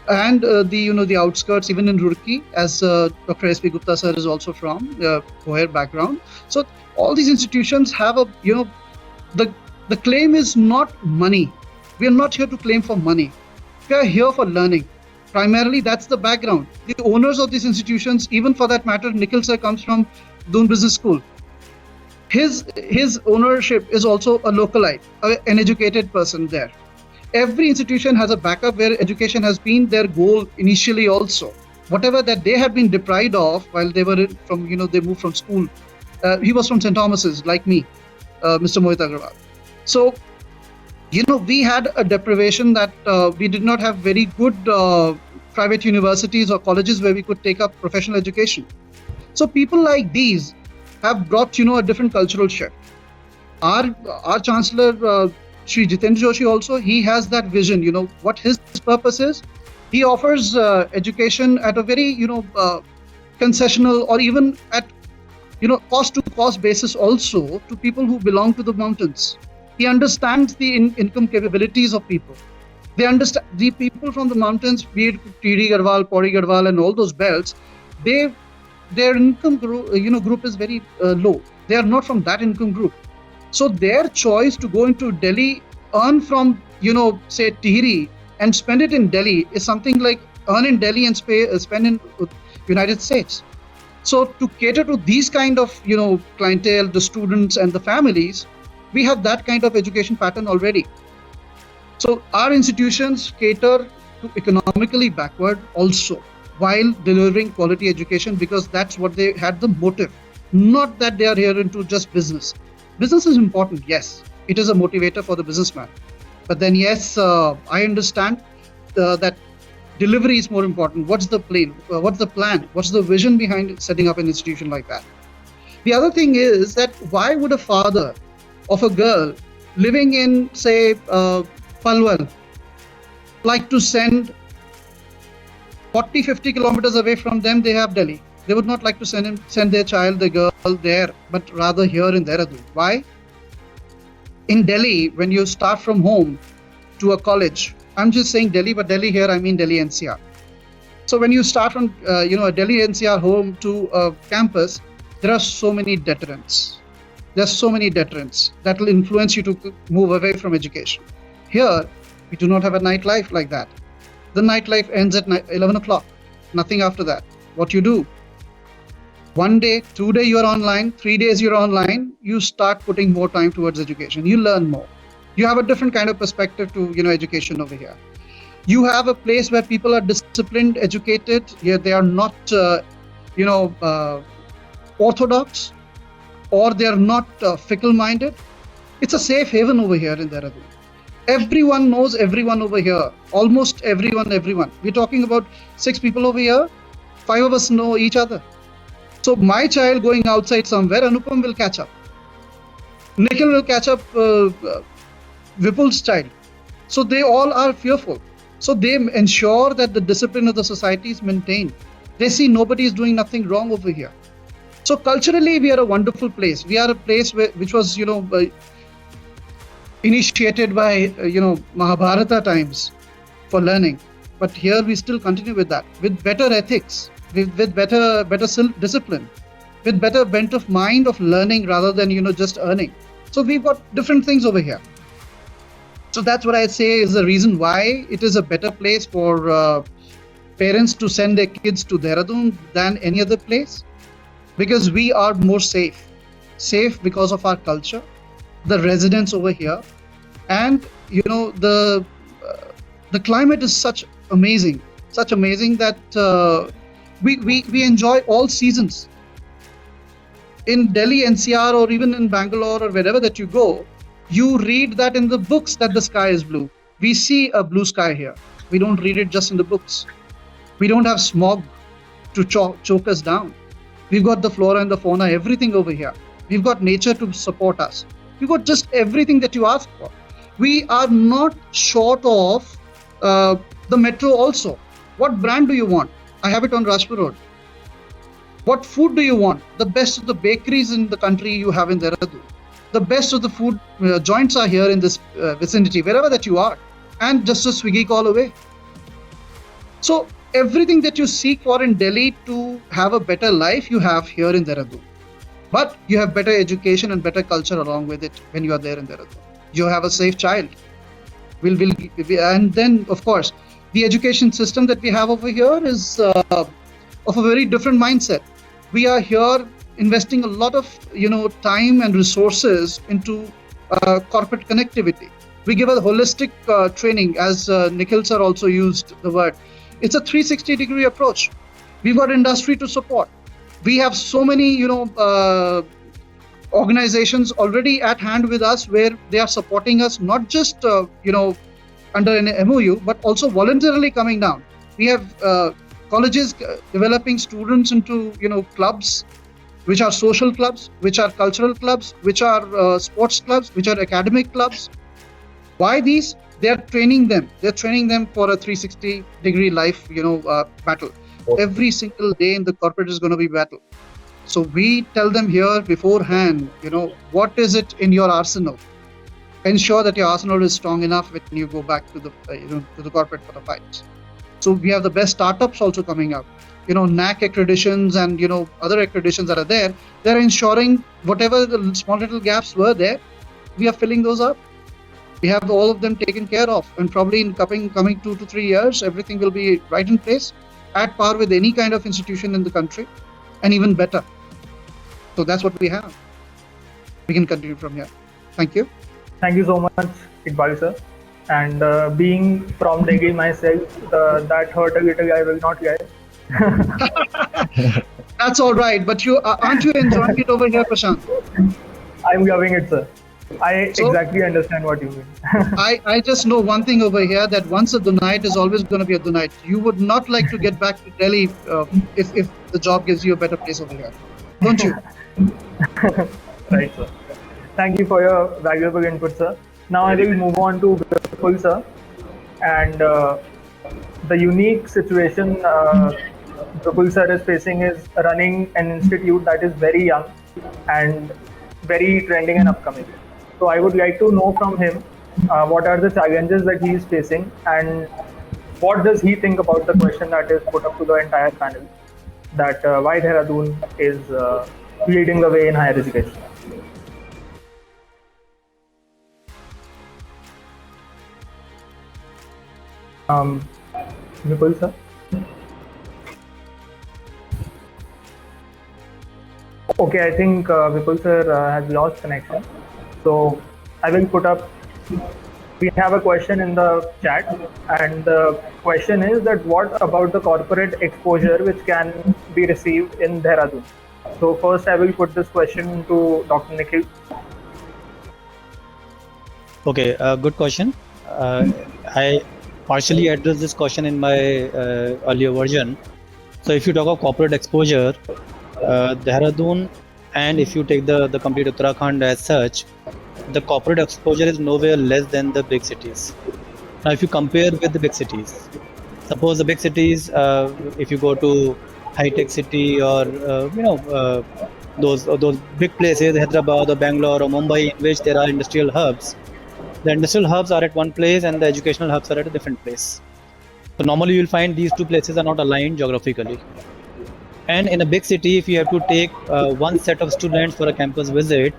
K: and the outskirts, even in Roorkee, as Dr. S.P. Gupta sir is also from Coher background. So all these institutions have the claim is not money. We are not here to claim for money. We are here for learning. Primarily, that's the background. The owners of these institutions, even for that matter, Nikhil sir comes from Doon Business School. His ownership is also a localite, an educated person there. Every institution has a backup where education has been their goal initially also. Whatever that they had been deprived of while they were they moved from school. He was from St. Thomas's, like me, Mr. Mohit Agarwal. So, we had a deprivation that we did not have very good private universities or colleges where we could take up professional education. So people like these have brought, a different cultural shift. Our Chancellor, Shri Jitendra Joshi also, he has that vision, what his purpose is. He offers education at a very, concessional or even at, cost to cost basis also to people who belong to the mountains. He understands the income capabilities of people. They understand the people from the mountains, be it Tiri Garhwal, Pauri Garhwal and all those belts, their income group is very low. They are not from that income group. So their choice to go into Delhi, earn from, say Tihri and spend it in Delhi is something like earn in Delhi and spend in United States. So to cater to these kind of, clientele, the students and the families, we have that kind of education pattern already. So our institutions cater to economically backward also while delivering quality education, because that's what they had the motive. Not that they are here into just business. Business is important, yes. It is a motivator for the businessman. But then yes, I understand that delivery is more important. What's the plan? What's the vision behind setting up an institution like that? The other thing is that why would a father of a girl living in, say, Palwal like to send 40-50 kilometers away from them? They have Delhi. They would not like to send their child, the girl there, but rather here in Dehradun. Why? In Delhi, when you start from home to a college, I'm just saying Delhi, but Delhi here, I mean Delhi NCR. So when you start from, a Delhi NCR home to a campus, there are so many deterrents. There's so many deterrents that will influence you to move away from education. Here, we do not have a nightlife like that. The nightlife ends at 11 o'clock. Nothing after that. What you do? 1 day, 2 days you're online, 3 days you're online, you start putting more time towards education. You learn more. You have a different kind of perspective to, education over here. You have a place where people are disciplined, educated. Here they are not, orthodox, or they are not fickle-minded. It's a safe haven over here in Dehradun. Everyone knows everyone over here. Almost everyone. We're talking about 6 people over here. 5 of us know each other. So my child going outside somewhere, Anupam will catch up. Nikhil will catch up Vipul's child. So they all are fearful. So they ensure that the discipline of the society is maintained. They see nobody is doing nothing wrong over here. So culturally, we are a wonderful place. We are a place which was, initiated by, Mahabharata times for learning. But here we still continue with that, with better ethics, with better discipline, with better bent of mind of learning rather than, just earning. So we've got different things over here. So that's what I say is the reason why it is a better place for parents to send their kids to Dehradun than any other place. Because we are more safe because of our culture, the residents over here, and the climate is such amazing that we enjoy all seasons. In Delhi NCR or even in Bangalore or wherever that you go, you read that in the books that the sky is blue. We see a blue sky here. We don't read it just in the books. We don't have smog to choke us down. We've got the flora and the fauna, everything over here. We've got nature to support us. We've got just everything that you ask for. We are not short of the metro also. What brand do you want? I have it on Rajpur Road. What food do you want? The best of the bakeries in the country you have in Dehradun. The best of the food joints are here in this vicinity, wherever that you are. And just a Swiggy call away. So everything that you seek for in Delhi to have a better life, you have here in Dehradun. But you have better education and better culture along with it when you are there in Dehradun. You have a safe child. And then, of course, the education system that we have over here is of a very different mindset. We are here investing a lot of time and resources into corporate connectivity. We give a holistic training, as Nikhil sir also used the word. It's a 360-degree approach. We've got industry to support. We have so many, organizations already at hand with us where they are supporting us, not just, under an MOU, but also voluntarily coming down. We have colleges developing students into, clubs, which are social clubs, which are cultural clubs, which are sports clubs, which are academic clubs. Why these? They're training them. They're training them for a 360-degree life, battle. Okay. Every single day in the corporate is going to be battle. So we tell them here beforehand, what is it in your arsenal? Ensure that your arsenal is strong enough when you go back to the, to the corporate for the fights. So we have the best startups also coming up. NAC accreditations and, other accreditations that are there. They're ensuring whatever the small little gaps were there, we are filling those up. We have all of them taken care of, and probably in coming 2 to 3 years, everything will be right in place, at par with any kind of institution in the country, and even better. So that's what we have. We can continue from here. Thank you.
F: Thank you so much, Iqbal sir. And being from Delhi myself, that hurt a little, I will not lie.
K: That's all right, but aren't you enjoying it over here, Prashant?
F: I'm loving it, sir. I exactly understand what you mean.
K: I just know one thing over here, that once a Dunite is always going to be a Dunite. You would not like to get back to Delhi if the job gives you a better place over here, don't you?
F: Right, sir. Thank you for your valuable input, sir. Now I will move on to Vipul sir, and the unique situation Vipul sir is facing is running an institute that is very young and very trending and upcoming. So I would like to know from him what are the challenges that he is facing, and what does he think about the question that is put up to the entire panel, that why Dehradun is leading the way in higher education. Vipul sir. Okay, I think Vipul sir has lost connection. So I will put up, we have a question in the chat, and the question is that what about the corporate exposure which can be received in Dehradun? So first I will put this question to Dr. Nikhil.
J: Okay, good question. I partially addressed this question in my earlier version. So if you talk of corporate exposure, Dehradun and if you take the complete Uttarakhand as such, the corporate exposure is nowhere less than the big cities. Now, if you compare with the big cities, suppose the big cities, if you go to high-tech city or those big places, Hyderabad or Bangalore or Mumbai, in which there are industrial hubs, the industrial hubs are at one place and the educational hubs are at a different place. So normally you will find these two places are not aligned geographically. And in a big city, if you have to take one set of students for a campus visit,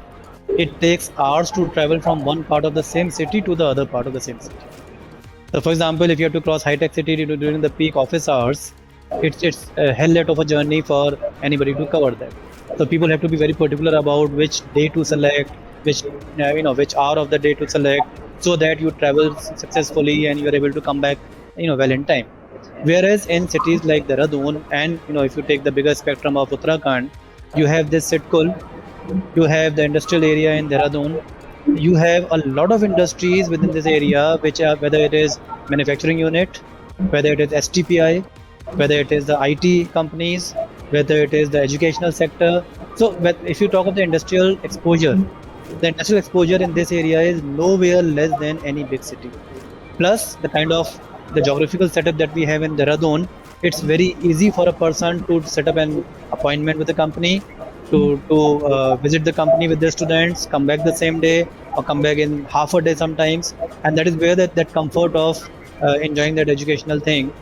J: it takes hours to travel from one part of the same city to the other part of the same city. So for example, if you have to cross high-tech city during the peak office hours, it's a hell lot of a journey for anybody to cover that. So people have to be very particular about which day to select, which hour of the day to select, so that you travel successfully and you are able to come back well in time. Whereas in cities like Dehradun, and if you take the bigger spectrum of Uttarakhand, you have this Sitkul, you have the industrial area in Dehradun, you have a lot of industries within this area, which are, whether it is manufacturing unit, whether it is STPI, whether it is the IT companies, whether it is the educational sector. So if you talk of the industrial exposure in this area is nowhere less than any big city. Plus the kind of the geographical setup that we have in Dehradun, it's very easy for a person to set up an appointment with the company, to visit the company with their students, come back the same day or come back in half a day sometimes. And that is where that comfort of enjoying that educational thing,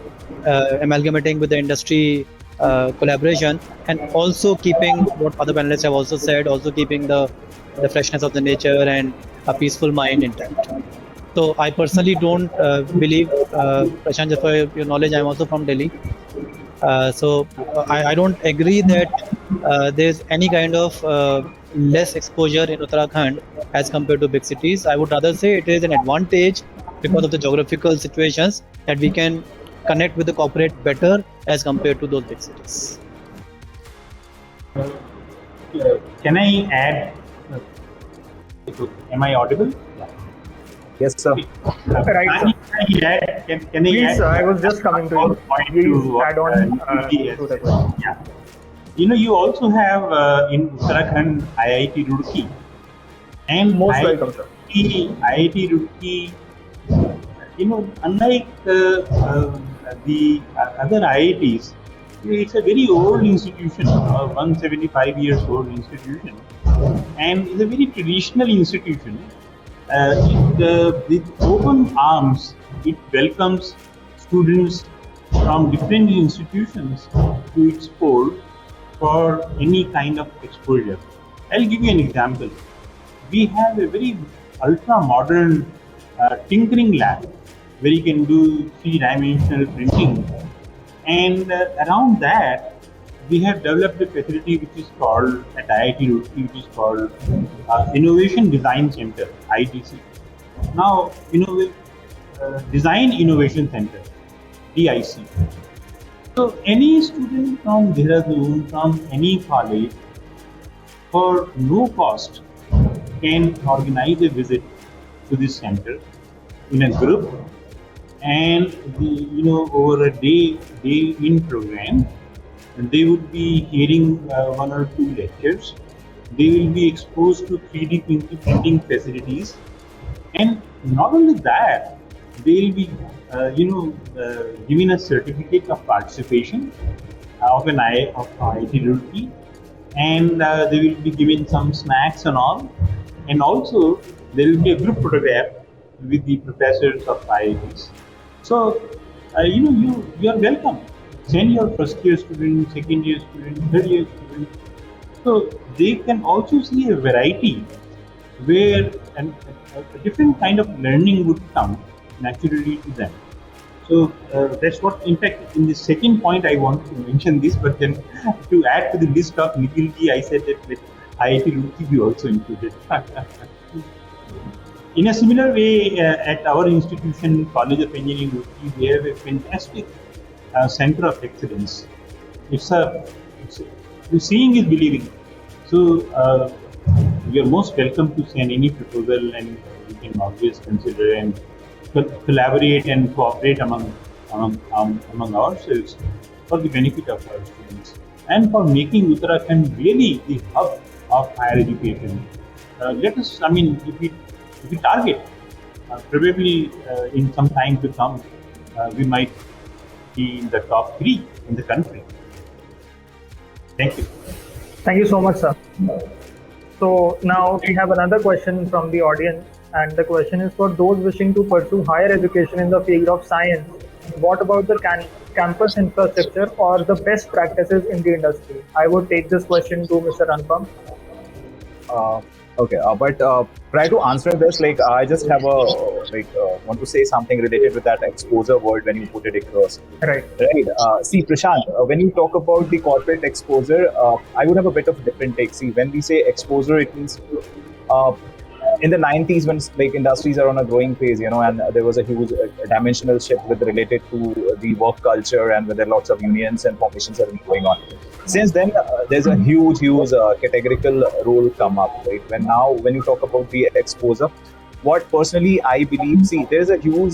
J: amalgamating with the industry collaboration, and also keeping what other panelists have also said, also keeping the freshness of the nature and a peaceful mind intact. So I personally don't believe, Prashant, just for your knowledge, I'm also from Delhi. So I don't agree that there's any kind of less exposure in Uttarakhand as compared to big cities. I would rather say it is an advantage because of the geographical situations that we can connect with the corporate better as compared to those big cities.
G: Can I add? Am I audible?
I: Yes, sir.
F: Right, sir.
G: Can
F: Please,
G: I
F: I was just coming to you. Please add on to the question.
G: Yeah. You also have in Uttarakhand IIT Roorkee. And
F: Most welcome, sir.
G: IIT Roorkee, unlike the other IITs, it's a very old institution, 175 years old institution, and it's a very traditional institution. With open arms, it welcomes students from different institutions to its fold for any kind of exposure. I'll give you an example. We have a very ultra-modern tinkering lab where you can do three-dimensional printing, and around that we have developed a facility which is called at IIT Roorkee, which is called Innovation Design Center, IDC. Now, Design Innovation Center, DIC. So any student from Dehradun, from any college, for no cost, can organize a visit to this center in a group, and over a day in program, they would be hearing one or two lectures. They will be exposed to 3D printing facilities, and not only that, they will be given a certificate of participation of IIT Roorkee, and they will be given some snacks and all, and also there will be a group photograph with the professors of IITs. So you are welcome. Send your first year student, second year student, third year student. So they can also see a variety where a different kind of learning would come naturally to them. So that's what, in fact, in the second point I want to mention this, but then to add to the list of Nikhilji, I said that with IIT Roorkee be also included. In a similar way, at our institution, College of Engineering Roorkee, we have a fantastic center of excellence. Seeing is believing. So we are most welcome to send any proposal, and we can always consider and collaborate and cooperate among ourselves for the benefit of our students and for making Uttarakhand really the hub of higher education. Let us, I mean, if we target, probably in some time to come, we might be in the top 3 in the country. Thank you.
F: Thank you so much, sir. So now we have another question from the audience, and the question is for those wishing to pursue higher education in the field of science. What about the campus infrastructure or the best practices in the industry? I would take this question to Mr. Anupam.
I: Okay, but prior to answering this, like I just have a want to say something related with that exposure word when you put it across.
F: Right.
I: See, Prashant, when you talk about the corporate exposure, I would have a bit of different take. See, when we say exposure, it means in the 90s when like industries are on a growing phase, you know, and there was a huge dimensional shift with related to the work culture and where there are lots of unions and formations are going on. Since then, there's a huge categorical role come up, right? When you talk about the exposure, what personally I believe, see, there's a huge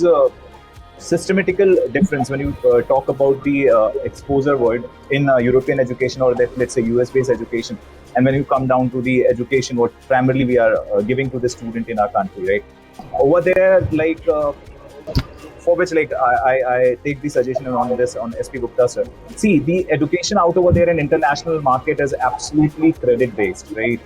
I: systematical difference when you talk about the exposure word in European education or let's say US-based education. And when you come down to the education, what primarily we are giving to the student in our country, right? Over there, like for which like I take the suggestion on this on SP Gupta sir. See, the education out over there in international market is absolutely credit based, right?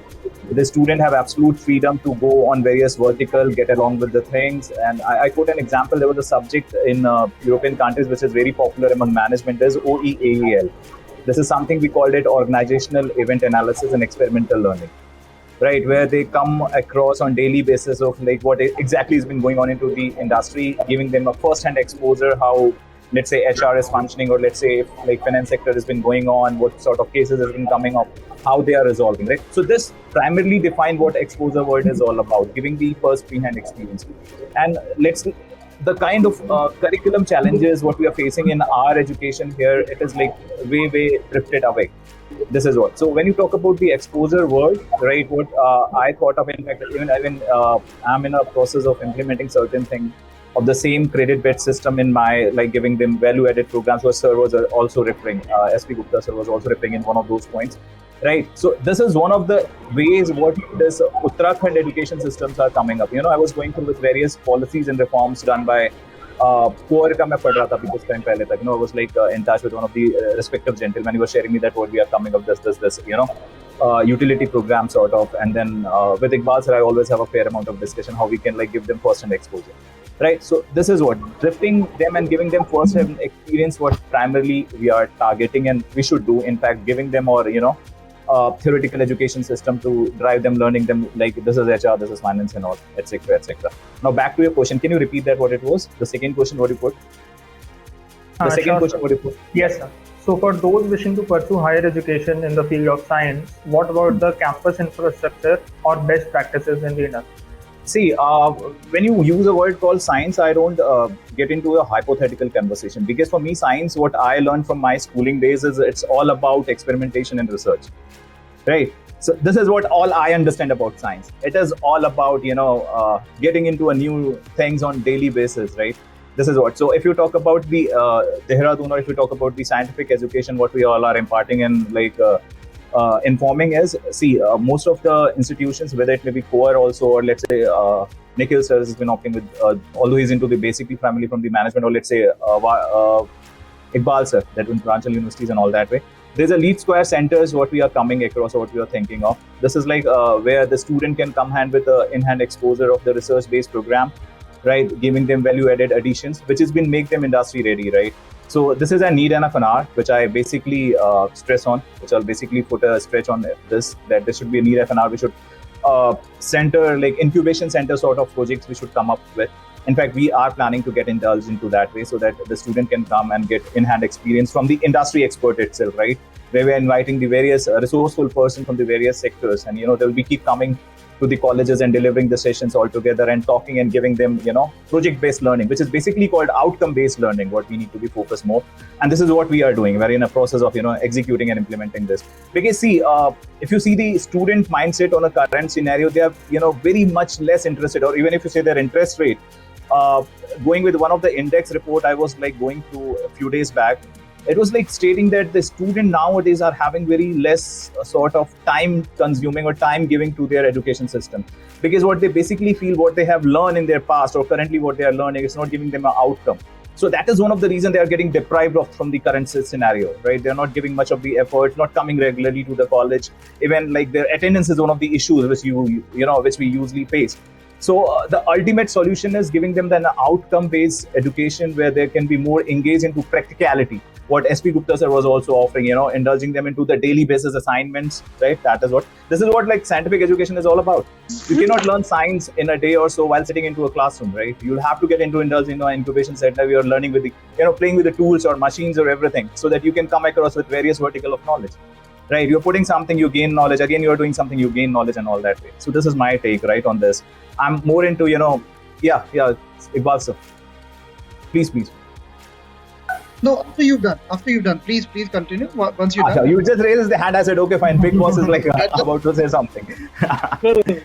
I: The student have absolute freedom to go on various vertical, get along with the things. And I quote an example. There was a subject in European countries which is very popular among management is OEAEL. This is something we called it organizational event analysis and experimental learning, right? Where they come across on daily basis of like what exactly has been going on into the industry, giving them a first-hand exposure how, let's say, HR is functioning, or let's say if like finance sector has been going on, what sort of cases has been coming up, how they are resolving, right? So this primarily define what exposure word is all about, giving the first pre-hand experience. And the kind of curriculum challenges what we are facing in our education here, it is like way drifted away. This is what. So when you talk about the exposure word, right, what I thought of, in fact, even I'm in a process of implementing certain things of the same credit-based system in my, like giving them value-added programs, where sir was also referring, SP Gupta sir was also referring in one of those points. Right. So this is one of the ways what this Uttarakhand education systems are coming up. You know, I was going through with various policies and reforms done by Poor ka main pad raha tha because time pehle tak. You know, I was like in touch with one of the respective gentlemen. He was sharing me that what we are coming up this, you know, utility program sort of. And then with Iqbal sir, I always have a fair amount of discussion how we can like give them first-hand exposure. Right. So this is what drifting them and giving them first-hand experience. What primarily we are targeting and we should do. In fact, giving them or you know. Theoretical education system to drive them, learning them like this is HR, this is finance and all, etc. Now back to your question. Can you repeat that what it was? The second question what you put? The second question what you put?
F: Yes, sir. So for those wishing to pursue higher education in the field of science, what about the campus infrastructure or best practices in the industry?
I: See, when you use a word called science, I don't get into a hypothetical conversation, because for me, science, what I learned from my schooling days is it's all about experimentation and research, right? So this is what all I understand about science. It is all about, you know, getting into a new things on daily basis, right? This is what. So if you talk about the Dehradun, or if you talk about the scientific education, what we all are imparting and like informing is, see, most of the institutions, whether it may be core also, or let's say Nikhil sir has been opting with, although he's into the basically primarily from the management, or let's say Iqbal sir, that in Pranchal universities and all that way. There's a lead square centers what we are coming across, or what we are thinking of. This is like where the student can come hand with the in-hand exposure of the research-based program, right? Giving them value-added additions, which has been make them industry ready, right? So this is a need and an art, which I basically stress on, which I'll basically put a stretch on this, that there should be a need of an art. We should center, like incubation center sort of projects we should come up with. In fact, we are planning to get indulged into that way so that the student can come and get in-hand experience from the industry expert itself, right? Where we're inviting the various resourceful person from the various sectors, and, you know, they'll be keep coming to the colleges and delivering the sessions all together and talking and giving them, you know, project-based learning, which is basically called outcome-based learning, what we need to be focused more. And this is what we are doing. We're in a process of, you know, executing and implementing this. Because see, if you see the student mindset on a current scenario, they are, you know, very much less interested, or even if you say their interest rate, going with one of the index report I was like going through a few days back, it was like stating that the student nowadays are having very less sort of time consuming or time giving to their education system, because what they basically feel what they have learned in their past or currently what they are learning is not giving them an outcome. So that is one of the reasons they are getting deprived of from the current scenario, right? They're not giving much of the effort, not coming regularly to the college. Even like their attendance is one of the issues which which we usually face. So the ultimate solution is giving them an outcome-based education where they can be more engaged into practicality. What SP Gupta sir was also offering, indulging them into the daily basis assignments, right? This is what like scientific education is all about. You cannot learn science in a day or so while sitting into a classroom, right? You'll have to get indulged in an incubation center where you're learning with the, playing with the tools or machines or everything, so that you can come across with various vertical of knowledge. Right, you're putting something, you gain knowledge. Again, you're doing something, you gain knowledge, and all that way. So this is my take, right, on this. I'm more into, Iqbal sir. Please.
K: No, after you've done. Please continue. Once you're done.
I: You just raised the hand. I said, okay, fine. Big boss is like about to say something.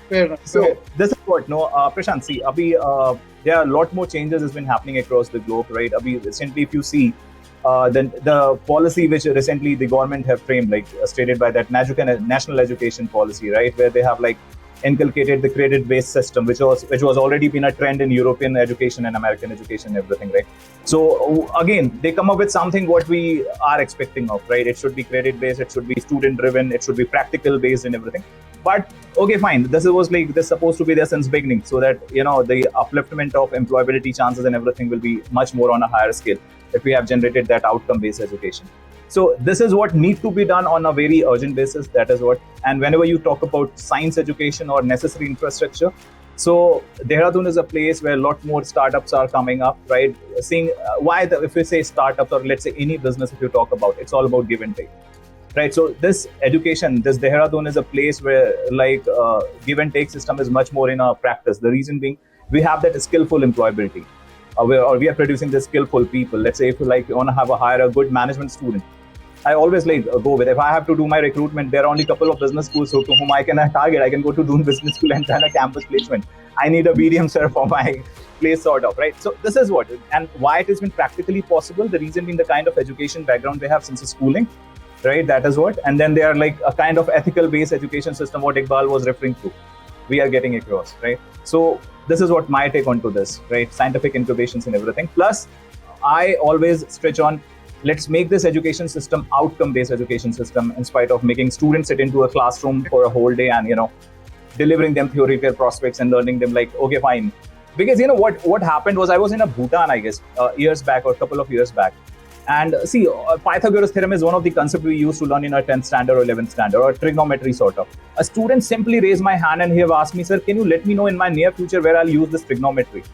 K: Fair enough.
I: So this is what, Prashant, see, there are a lot more changes has been happening across the globe, right? Recently, if you see, then the policy which recently the government have framed, like stated by that national education policy, right, where they have like inculcated the credit-based system, which was already been a trend in European education and American education, everything, right? So again, they come up with something what we are expecting of, right? It should be credit-based, it should be student-driven, it should be practical-based and everything. But okay, fine. This supposed to be there since beginning, so that the upliftment of employability chances and everything will be much more on a higher scale if we have generated that outcome-based education. So this is what need to be done on a very urgent basis. That is what. And whenever you talk about science education or necessary infrastructure, so Dehradun is a place where a lot more startups are coming up, right? Seeing if we say startups or let's say any business, if you talk about, it's all about give and take. Right, so this Dehradun is a place where like give and take system is much more in our practice. The reason being, we have that skillful employability, we are producing the skillful people. Let's say if you want to hire a good management student, I always go with, if I have to do my recruitment, there are only a couple of business schools to whom I can target. I can go to Doon Business School and run a campus placement. I need a BDM sir for my place, sort of, right? So this is what, and why it has been practically possible. The reason being the kind of education background they have since schooling. Right, that is what, and then they are like a kind of ethical-based education system, what Iqbal was referring to. We are getting across, right? So this is what my take onto this, right? Scientific incubations and everything. Plus, I always stretch on, let's make this education system outcome-based education system, in spite of making students sit into a classroom for a whole day and delivering them theoretical prospects and learning them like, okay, fine. Because what happened was, I was in a Bhutan, I guess, years back or a couple of years back. And see, Pythagoras theorem is one of the concepts we used to learn in our 10th standard or 11th standard, or trigonometry sort of. A student simply raised my hand and he have asked me, sir, can you let me know in my near future where I'll use this trigonometry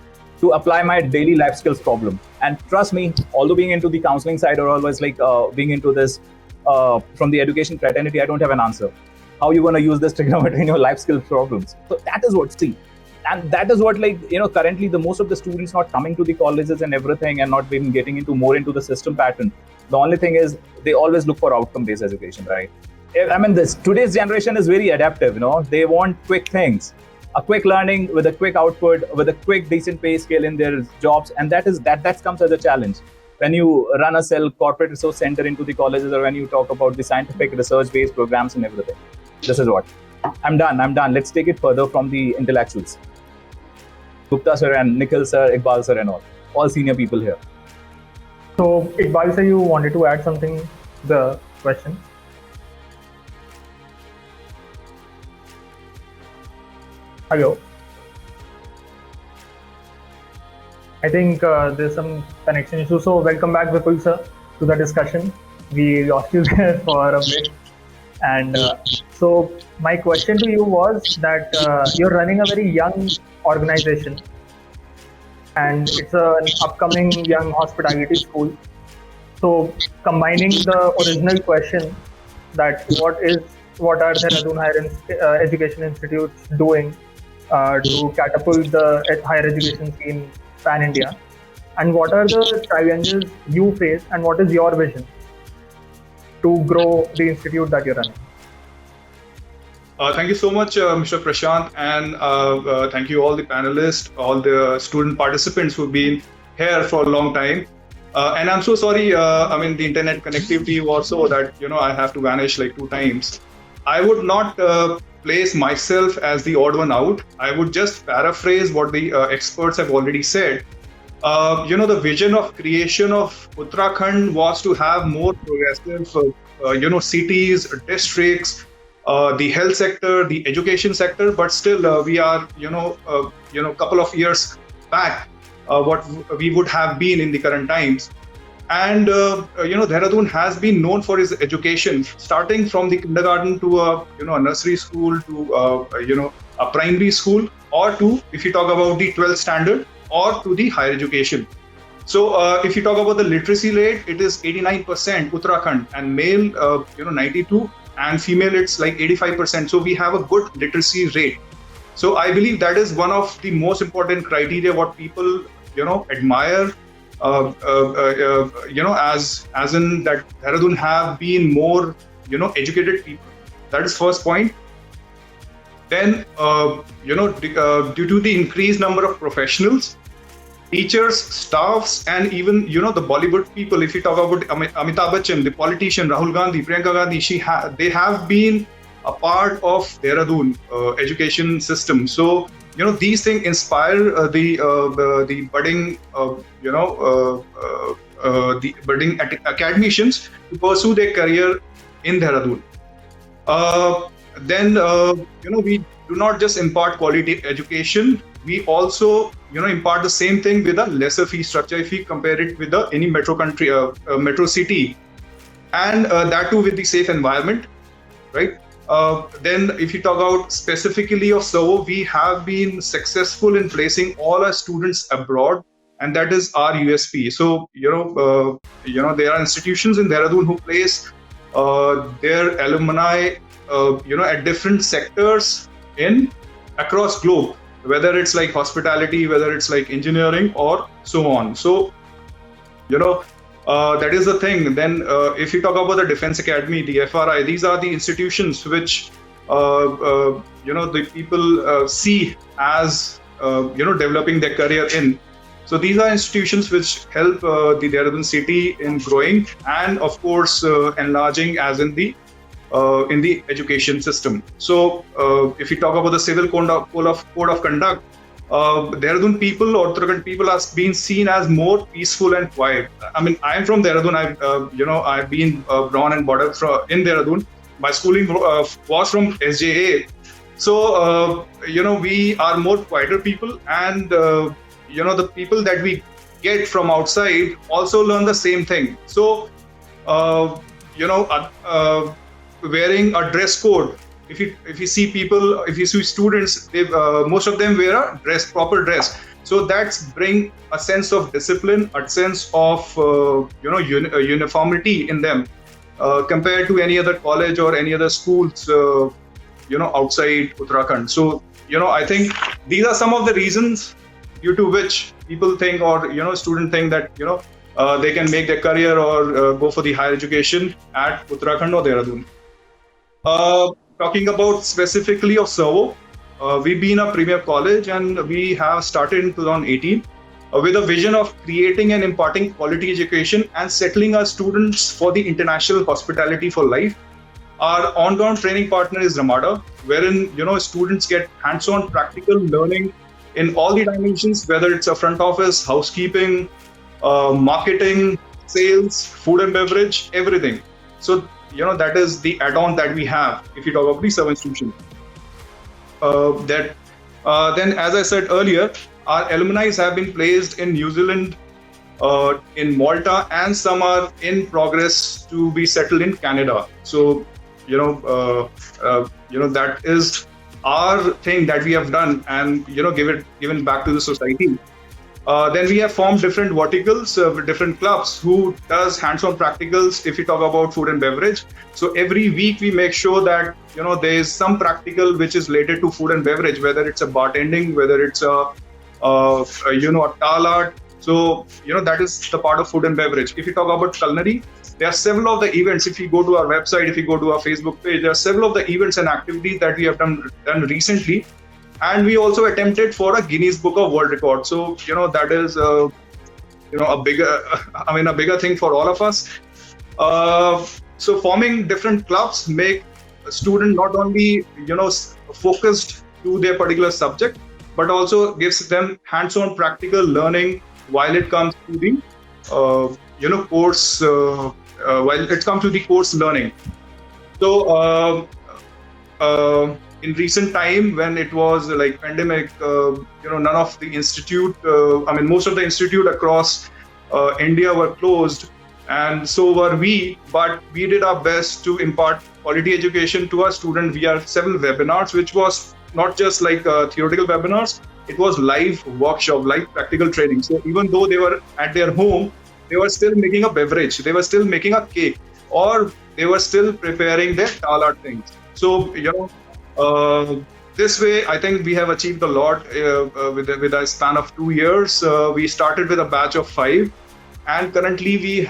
I: to apply my daily life skills problem? And trust me, although being into the counseling side or always like being into this from the education fraternity, I don't have an answer. How you going to use this trigonometry in your life skills problems? So that is what, see. And that is what, currently the most of the students not coming to the colleges and everything and not even getting more into the system pattern. The only thing is they always look for outcome-based education, right? I mean, today's generation is very adaptive, They want quick things, a quick learning with a quick output, with a quick decent pay scale in their jobs. And that comes as a challenge. When you run a corporate resource center into the colleges, or when you talk about the scientific research-based programs and everything. This is what. I'm done. Let's take it further from the intellectuals. Gupta sir and Nikhil sir, Iqbal sir and all senior people here.
F: So Iqbal sir, you wanted to add something to the question? Hello. I think there's some connection issue. So welcome back, Vipul sir, to the discussion. We lost you there for a bit. And so my question to you was that you're running a very young organization, and it's an upcoming young hospitality school. So combining the original question, that what are Dehradun Higher Education Institutes doing to catapult the higher education scene pan-India, and what are the challenges you face, and what is your vision to grow the institute that you're running?
H: Thank you so much, Mr. Prashant, and thank you all the panelists, all the student participants who've been here for a long time. And I'm so sorry. I mean, the internet connectivity was so that I have to vanish like 2 times. I would not place myself as the odd one out. I would just paraphrase what the experts have already said. The vision of creation of Uttarakhand was to have more progressive, cities, districts, the health sector, the education sector. But still, we are, couple of years back, what we would have been in the current times. And Dehradun has been known for its education, starting from the kindergarten to a nursery school to a primary school, or to, if you talk about the 12th standard, or to the higher education. So if you talk about the literacy rate, it is 89% Uttarakhand, and male 92, and female it's like 85%. So we have a good literacy rate. So I believe that is one of the most important criteria what people admire. As in that Dehradun have been more educated people. That is first point. Then due to the increased number of professionals, teachers, staffs, and even the Bollywood people. If you talk about Amitabh Bachchan, the politician, Rahul Gandhi, Priyanka Gandhi, they have been a part of Dehradun education system. So these things inspire the budding the budding academicians to pursue their career in Dehradun. Then we do not just impart quality education. We also impart the same thing with a lesser fee structure if we compare it with any metro city, and that too with the safe environment, right? Then if you talk about specifically of Servo, we have been successful in placing all our students abroad, and that is our USP. So there are institutions in Dehradun who place their alumni at different sectors across globe, whether it's like hospitality, whether it's like engineering, or so on. So that is the thing. Then if you talk about the Defense Academy, the FRI, these are the institutions which the people see as developing their career in. So these are institutions which help the Dehradun city in growing and of course enlarging as in the education system. So if you talk about the civil code of conduct, Dehradun people or Uttarakhand people are being seen as more peaceful and quiet. I mean, I am from Dehradun. I've been born and brought up in Dehradun. My schooling was from SJA. So we are more quieter people, and the people that we get from outside also learn the same thing. So wearing a dress code. If you see people, if you see students, most of them wear a proper dress. So that's bring a sense of discipline, a sense of uniformity in them compared to any other college or any other schools outside Uttarakhand. So I think these are some of the reasons due to which people think, or students think that they can make their career or go for the higher education at Uttarakhand or Dehradun. Talking about specifically of Servo, we've been a premier college, and we have started in 2018 with a vision of creating and imparting quality education and settling our students for the international hospitality for life. Our on-ground training partner is Ramada, wherein students get hands-on practical learning in all the dimensions, whether it's a front office, housekeeping, marketing, sales, food and beverage, everything. So that is the add-on that we have if you talk about the Servo institution. Then, as I said earlier, our alumni have been placed in New Zealand, in Malta, and some are in progress to be settled in Canada. So, that is our thing that we have done and given back to the society. Then we have formed different verticals with different clubs who does hands-on practicals if you talk about food and beverage. So every week we make sure that there is some practical which is related to food and beverage, whether it's a bartending, whether it's a tall art. So that is the part of food and beverage. If you talk about culinary, there are several of the events. If you go to our website, if you go to our Facebook page, there are several of the events and activities that we have done recently. And we also attempted for a Guinness Book of World Record. So, that is, a bigger thing for all of us. So forming different clubs make a student not only focused to their particular subject, but also gives them hands-on practical learning while it comes to the course learning. So in recent time, when it was like pandemic, none of the most of the institute across India were closed, and so were we. But we did our best to impart quality education to our students via several webinars, which was not just like theoretical webinars. It was live workshop, live practical training. So even though they were at their home, they were still making a beverage, they were still making a cake, or they were still preparing their tala things. So this way, I think we have achieved a lot with a span of 2 years. We started with a batch of 5, and currently we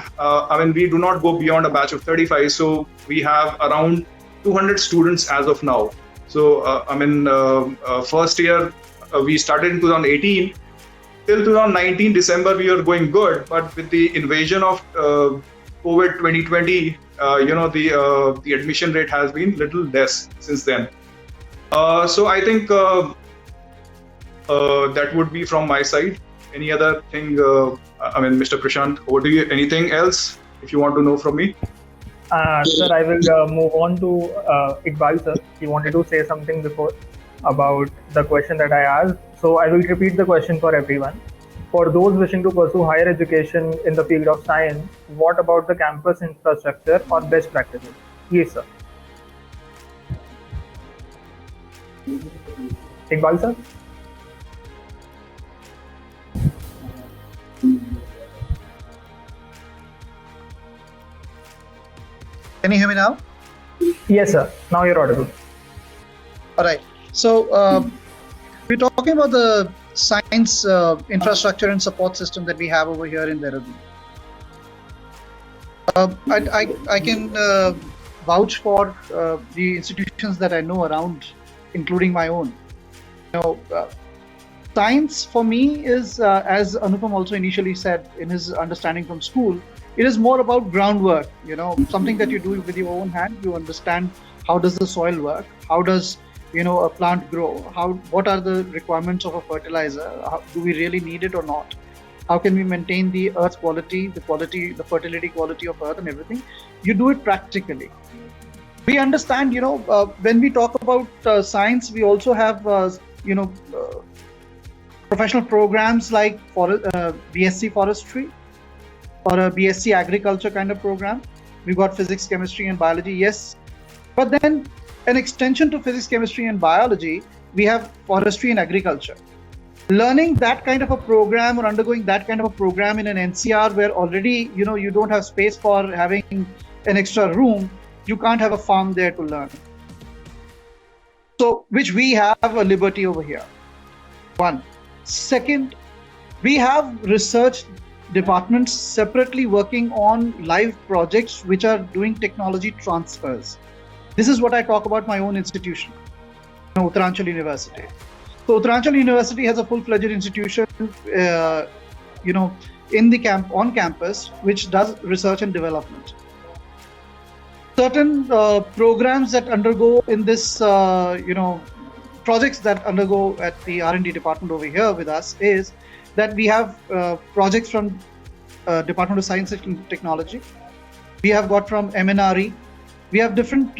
H: do not go beyond a batch of 35. So we have around 200 students as of now. So first year we started in 2018. Till 2019 December we were going good, but with the invasion of COVID 2020, the admission rate has been little less since then. So I think that would be from my side. Any other thing? Mr. Prashant, over to you. Anything else if you want to know from me?
F: Sir, I will move on to Iqbal sir. He wanted to say something before about the question that I asked. So I will repeat the question for everyone. For those wishing to pursue higher education in the field of science, what about the campus infrastructure or best practices? Yes, sir. Iqbal sir?
K: Can you hear me now?
F: Yes, sir. Now you're audible.
K: All right. So we're talking about the science infrastructure and support system that we have over here in Dehradun. I can vouch for the institutions that I know around, including my own. Science for me is, as Anupam also initially said in his understanding from school, it is more about groundwork. Something that you do with your own hand. You understand how does the soil work, how does a plant grow, what are the requirements of a fertilizer, do we really need it or not, how can we maintain the earth's quality, the fertility quality of earth and everything. You do it practically. We understand, when we talk about science, we also have professional programs like BSc Forestry or a BSc Agriculture kind of program. We've got physics, chemistry and biology, yes. But then an extension to physics, chemistry and biology, we have forestry and agriculture. Learning that kind of a program or undergoing that kind of a program in an NCR where already, you don't have space for having an extra room, you can't have a farm there to learn. So, which we have a liberty over here. One. Second, we have research departments separately working on live projects which are doing technology transfers. This is what I talk about my own institution, Uttaranchal University. So Uttaranchal University has a full-fledged institution, on campus, which does research and development. Certain programs that undergo in this, projects that undergo at the R&D department over here with us is that we have projects from Department of Science and Technology. We have got from MNRE. We have different,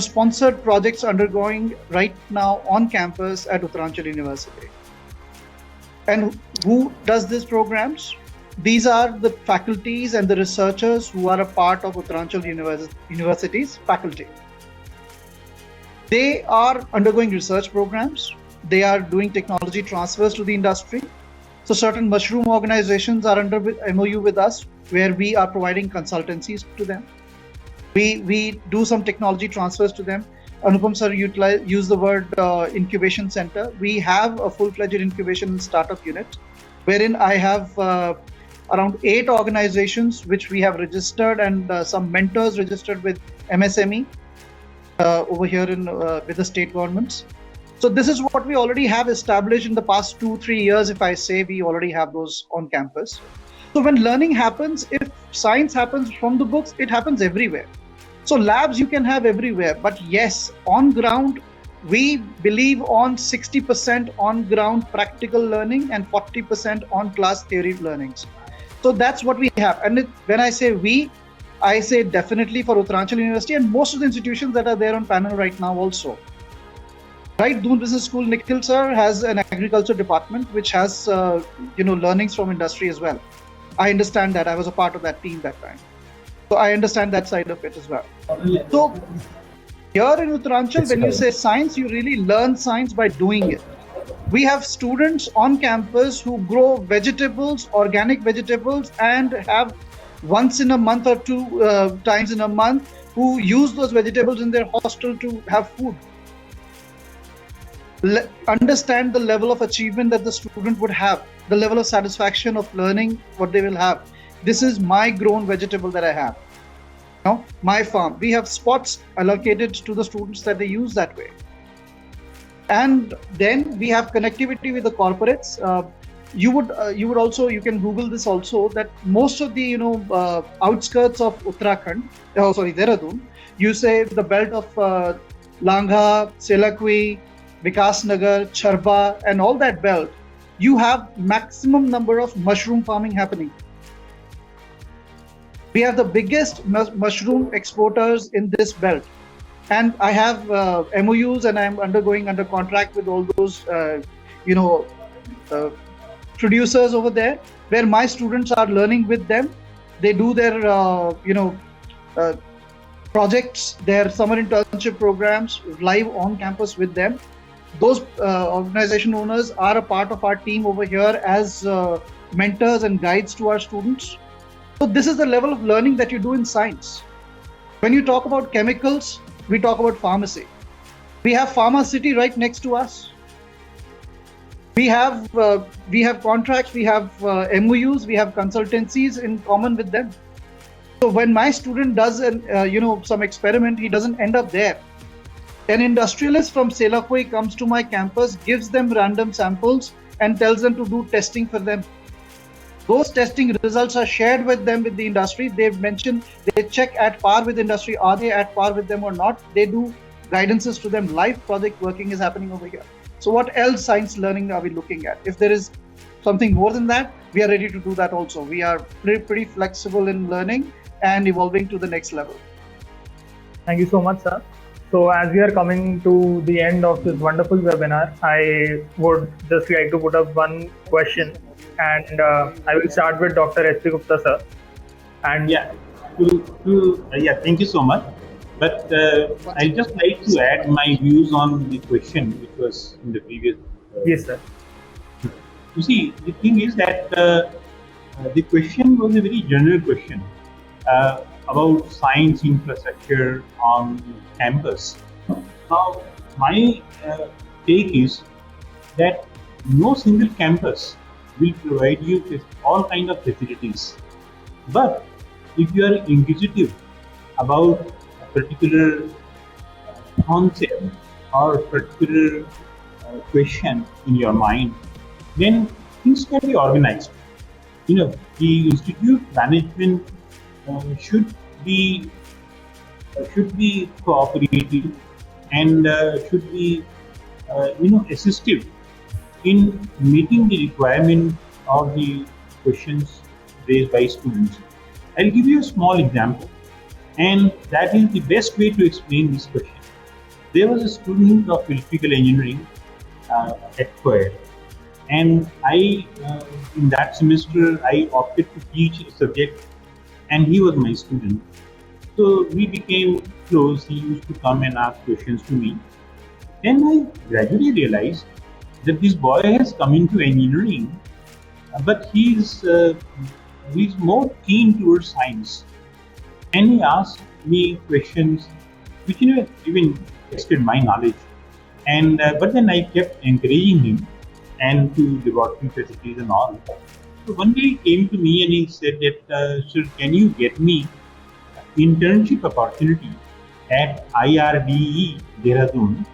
K: sponsored projects undergoing right now on campus at Uttaranchal University. And who does these programs? These are the faculties and the researchers who are a part of Uttaranchal University's faculty. They are undergoing research programs. They are doing technology transfers to the industry. So certain mushroom organizations are under MOU with us, where we are providing consultancies to them. We do some technology transfers to them. Anupam sir use the word incubation center. We have a full-fledged incubation startup unit, wherein I have around 8 organizations which we have registered and some mentors registered with MSME over here with the state governments. So this is what we already have established in the past 2-3 years. If I say we already have those on campus. So when learning happens, if science happens from the books, it happens everywhere. So labs you can have everywhere, but yes, on ground, we believe on 60% on ground practical learning and 40% on class theory learnings. So that's what we have. And when I say we, I say definitely for Uttaranchal University and most of the institutions that are there on panel right now also. Right, Doon Business School, Nikhil sir has an agriculture department which has learnings from industry as well. I understand that. I was a part of that team that time. So I understand that side of it as well. So here in Uttaranchal, when you say science, you really learn science by doing it. We have students on campus who grow vegetables, organic vegetables, and have once in a month or two times in a month who use those vegetables in their hostel to have food. Understand the level of achievement that the student would have, the level of satisfaction of learning what they will have. This is my grown vegetable that I have. Now, my farm. We have spots allocated to the students that they use that way. And then we have connectivity with the corporates. You can Google this also, that most of the outskirts of Uttarakhand, Dehradun, you say the belt of Langha, Selakwi, Vikasnagar, Charba, and all that belt, you have maximum number of mushroom farming happening. We have the biggest mushroom exporters in this belt. And I have MOUs and I'm under contract with all those, producers over there, where my students are learning with them. They do their, projects, their summer internship programs live on campus with them. Those organization owners are a part of our team over here as mentors and guides to our students. So this is the level of learning that you do in science. When you talk about chemicals, we talk about pharmacy. We have Pharma City right next to us. We have contracts, we have MOUs, we have consultancies in common with them. So when my student does some experiment, he doesn't end up there. An industrialist from Selakoi comes to my campus, gives them random samples and tells them to do testing for them. Those testing results are shared with them with the industry. They've mentioned, they check at par with industry. Are they at par with them or not? They do guidances to them. Live project working is happening over here. So what else science learning are we looking at? If there is something more than that, we are ready to do that also. We are pretty flexible in learning and evolving to the next level.
F: Thank you so much, sir. So as we are coming to the end of this wonderful webinar, I would just like to put up one question, and I will start with Dr. S.P. Gupta, sir. And
G: thank you so much. But I'd just like to add my views on the question which was in the previous.
F: Yes, sir.
G: You see, the thing is that the question was a very general question about science infrastructure on campus. Now, my take is that no single campus will provide you with all kind of facilities. But if you are inquisitive about a particular concept or particular question in your mind, then things can be organized. The institute management should be cooperative and should be assistive in meeting the requirement of the questions raised by students. I'll give you a small example, and that is the best way to explain this question. There was a student of electrical engineering at Coed, and I, in that semester, I opted to teach a subject, and he was my student. So we became close. He used to come and ask questions to me. Then I gradually realized that this boy has come into engineering, but he's more keen towards science. And he asked me questions which even tested my knowledge. And but then I kept encouraging him and to laboratory facilities and all. So one day he came to me and he said that, sir, can you get me internship opportunity at IRDE Dehradun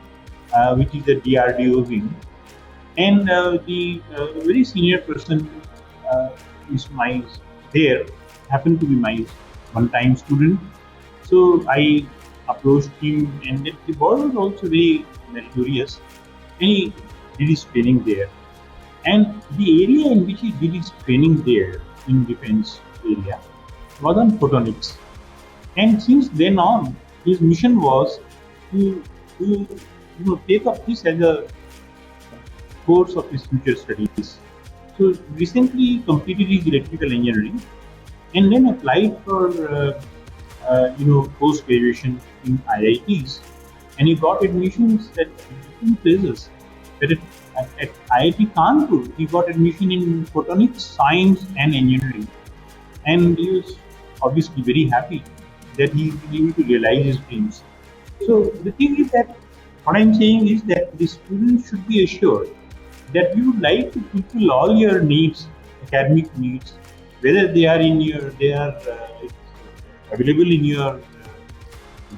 G: which is the DRDO wing. And the very senior person is happened to be my one-time student. So I approached him, and the boy was also very meritorious, and he did his training there. And the area in which he did his training there, in defense area, was on photonics. And since then on, his mission was to take up this as a course of his future studies. So recently he completed his electrical engineering, and then applied for post graduation in IITs, and he got admissions at different places. But at IIT Kanpur, he got admission in photonics, science, and engineering, and he was obviously very happy that he was able to realize his dreams. So the thing is that what I'm saying is that the students should be assured that you would like to fulfill all your needs, academic needs, whether they are available in your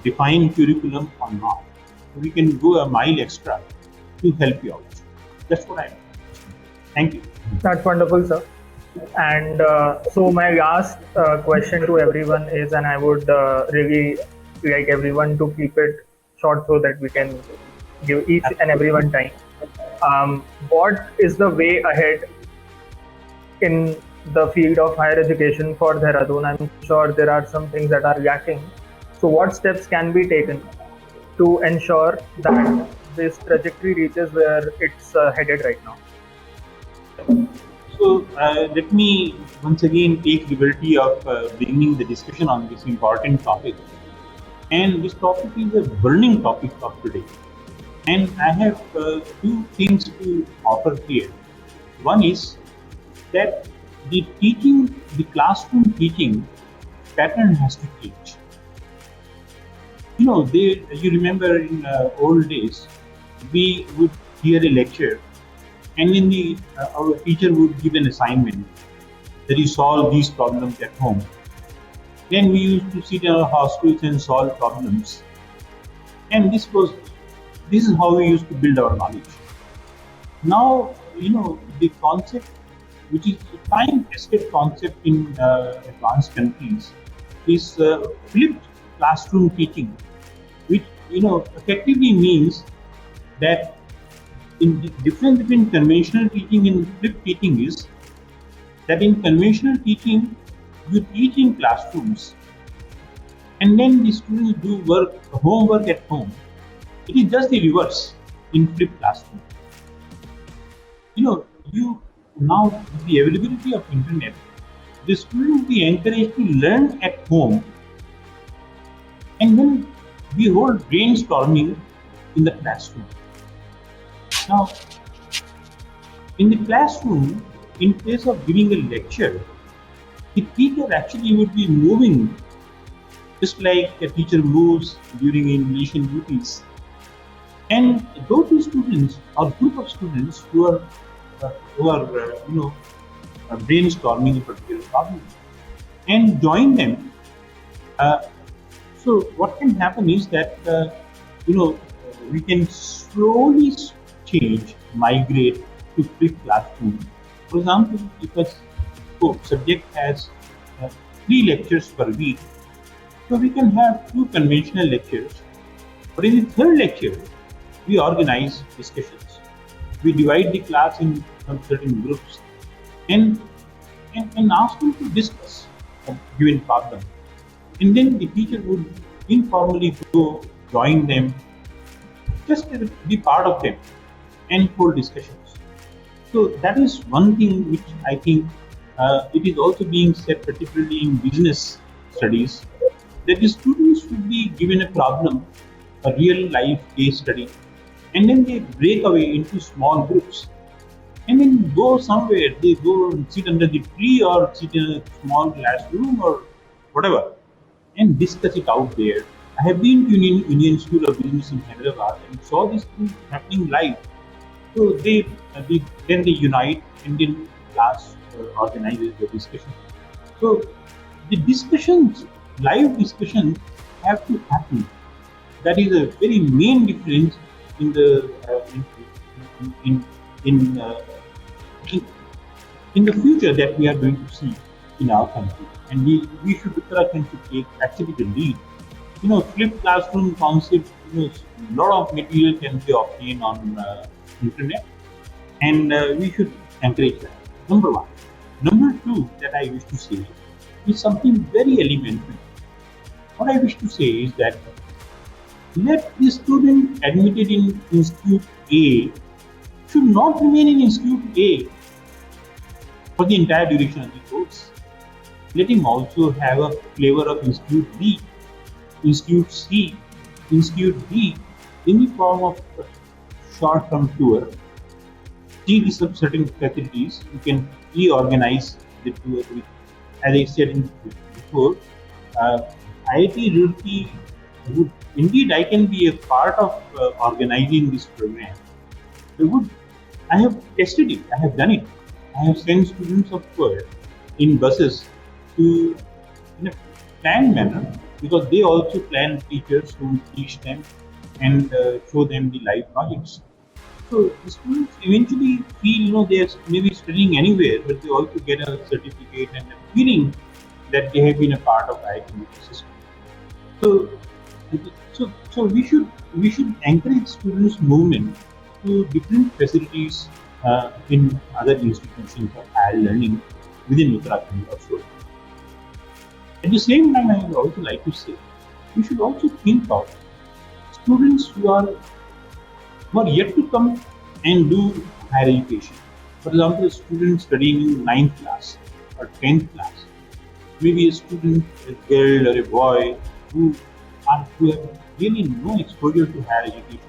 G: defined curriculum or not. We can go a mile extra to help you out. That's what I mean. Thank you.
F: That's wonderful, sir. And so my last question to everyone is, and I would really like everyone to keep it short so that we can give each and everyone time. What is the way ahead in the field of higher education for Dehradun? I'm sure there are some things that are lacking. So what steps can be taken to ensure that this trajectory reaches where it's headed right now?
G: So let me once again take liberty of beginning the discussion on this important topic. And this topic is a burning topic of today. And I have two things to offer here. One is that the classroom teaching pattern has to change. You remember in old days, we would hear a lecture, and then our teacher would give an assignment that you solve these problems at home. Then we used to sit in our hostels and solve problems. And this is how we used to build our knowledge. Now, the concept, which is a time-tested concept in advanced countries, is flipped classroom teaching, which effectively means that the difference between conventional teaching and flipped teaching is that in conventional teaching, you teach in classrooms, and then the students do homework at home. It is just the reverse in flipped classroom. Now with the availability of internet, the students will be encouraged to learn at home, and then we hold brainstorming in the classroom. Now, in the classroom, in place of giving a lecture, the teacher actually would be moving just like a teacher moves during English duties. And those students or group of students who are brainstorming a particular problem and join them. So what can happen is that we can slowly migrate to flipped classroom. For example, if a subject has 3 lectures per week, so we can have 2 conventional lectures. But in the 3rd lecture, we organize discussions. We divide the class in some certain groups and ask them to discuss a given problem. And then the teacher would informally go join them, just to be part of them and hold discussions. So that is one thing which I think it is also being said, particularly in business studies, that the students should be given a problem, a real life case study, and then they break away into small groups and then go somewhere. They go and sit under the tree or sit in a small classroom or whatever and discuss it out there. I have been to Indian School of Business in Hyderabad and saw this thing happening live. So then they unite and then class organizes the discussion. So the discussions, live discussions, have to happen. That is a very main difference in the in in, uh, in in the future that we are going to see in our country, and we should Uttarakhand should take actually the lead. Flipped classroom concept. A lot of material can be obtained on internet, and we should encourage that. Number one. Number two, that I wish to say is something very elementary. What I wish to say is that let the student admitted in Institute A should not remain in Institute A for the entire duration of the course. Let him also have a flavor of Institute B, Institute C, Institute D, in the form of a short-term tour. See the certain facilities, you can reorganize the tour with, as I said before, IIT Roorkee would, indeed I can be a part of organizing this program. I have tested it, I have done it. I have sent students upward in buses to, in a planned manner, because they also plan teachers who teach them and show them the live projects. So the students eventually feel, they are maybe studying anywhere, but they also get a certificate and a feeling that they have been a part of IIT system. So we should encourage students' movement to different facilities in other institutions of higher learning within Uttarakhand also. At the same time, I would also like to say, we should also think of students who are yet to come and do higher education. For example, a student studying in 9th class or 10th class, maybe a student, a girl or a boy who have really no exposure to higher education.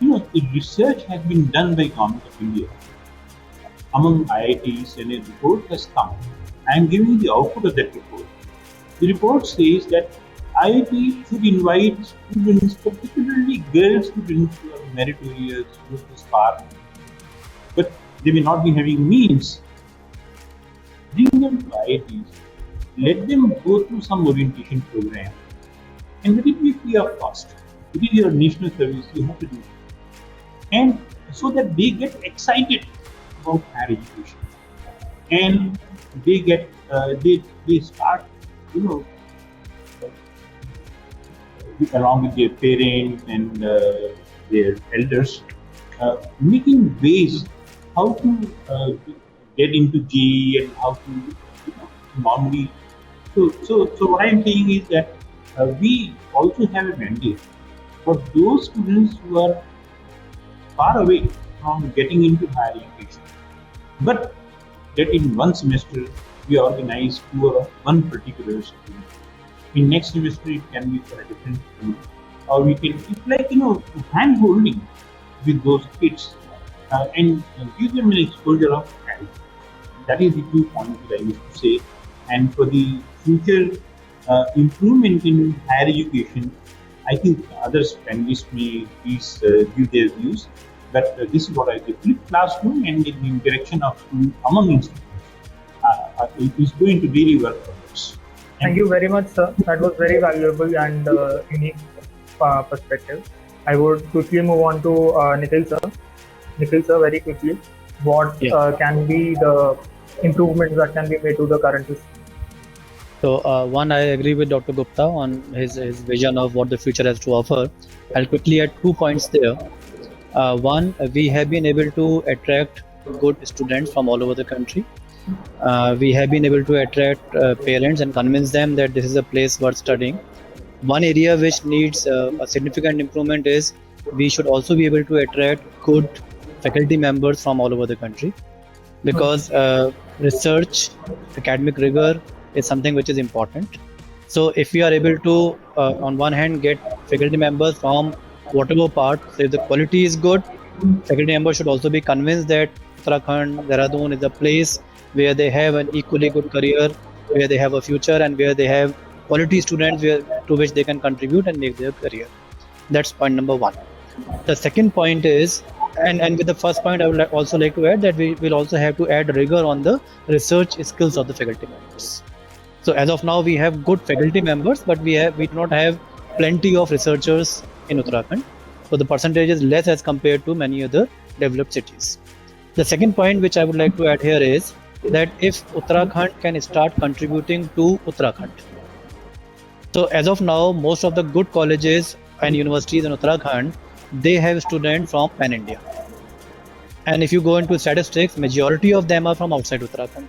G: The research has been done by Government of India among IITs, and a report has come. I am giving you the output of that report. The report says that IIT should invite students, particularly girl students who are meritorious, who are spark, but they may not be having means. Bring them to IITs, let them go through some orientation program, and let it be free of cost. It is your national service, you have to do it. And so that they get excited about higher education, and they get they start, along with their parents and their elders, making ways how to get into JEE and how to normally. So what I am saying is that we also have a mandate for those students who are far away from getting into higher education, but that in one semester we organize for one particular student. In next semester it can be for a different student, or we can, it's like hand holding with those kids and give them an exposure of higher. That is the 2 points that I wish to say. And for the future improvement in higher education, I think other panelists may please give their views. But this is what I think. Flipped classroom and in the interaction of among institutions is going to really work for us.
F: Thank you very much, sir. That was very valuable and unique perspective. I would quickly move on to Nikhil sir. Nikhil sir, very quickly, what can be the improvements that can be made to the current system?
J: So one, I agree with Dr. Gupta on his vision of what the future has to offer. I'll quickly add 2 points there. One, we have been able to attract good students from all over the country. We have been able to attract parents and convince them that this is a place worth studying. One area which needs a significant improvement is we should also be able to attract good faculty members from all over the country, because research, academic rigor is something which is important. So if we are able to, on one hand, get faculty members from whatever part, so if the quality is good, faculty members should also be convinced that Uttarakhand, Dehradun is a place where they have an equally good career, where they have a future, and where they have quality students to which they can contribute and make their career. That's point number 1. The second point is, and with the first point, I would also like to add that we will also have to add rigor on the research skills of the faculty members. So as of now, we have good faculty members, but we do not have plenty of researchers in Uttarakhand. So the percentage is less as compared to many other developed cities. The second point which I would like to add here is that if Uttarakhand can start contributing to Uttarakhand. So as of now, most of the good colleges and universities in Uttarakhand, they have students from Pan India. And if you go into statistics, majority of them are from outside Uttarakhand.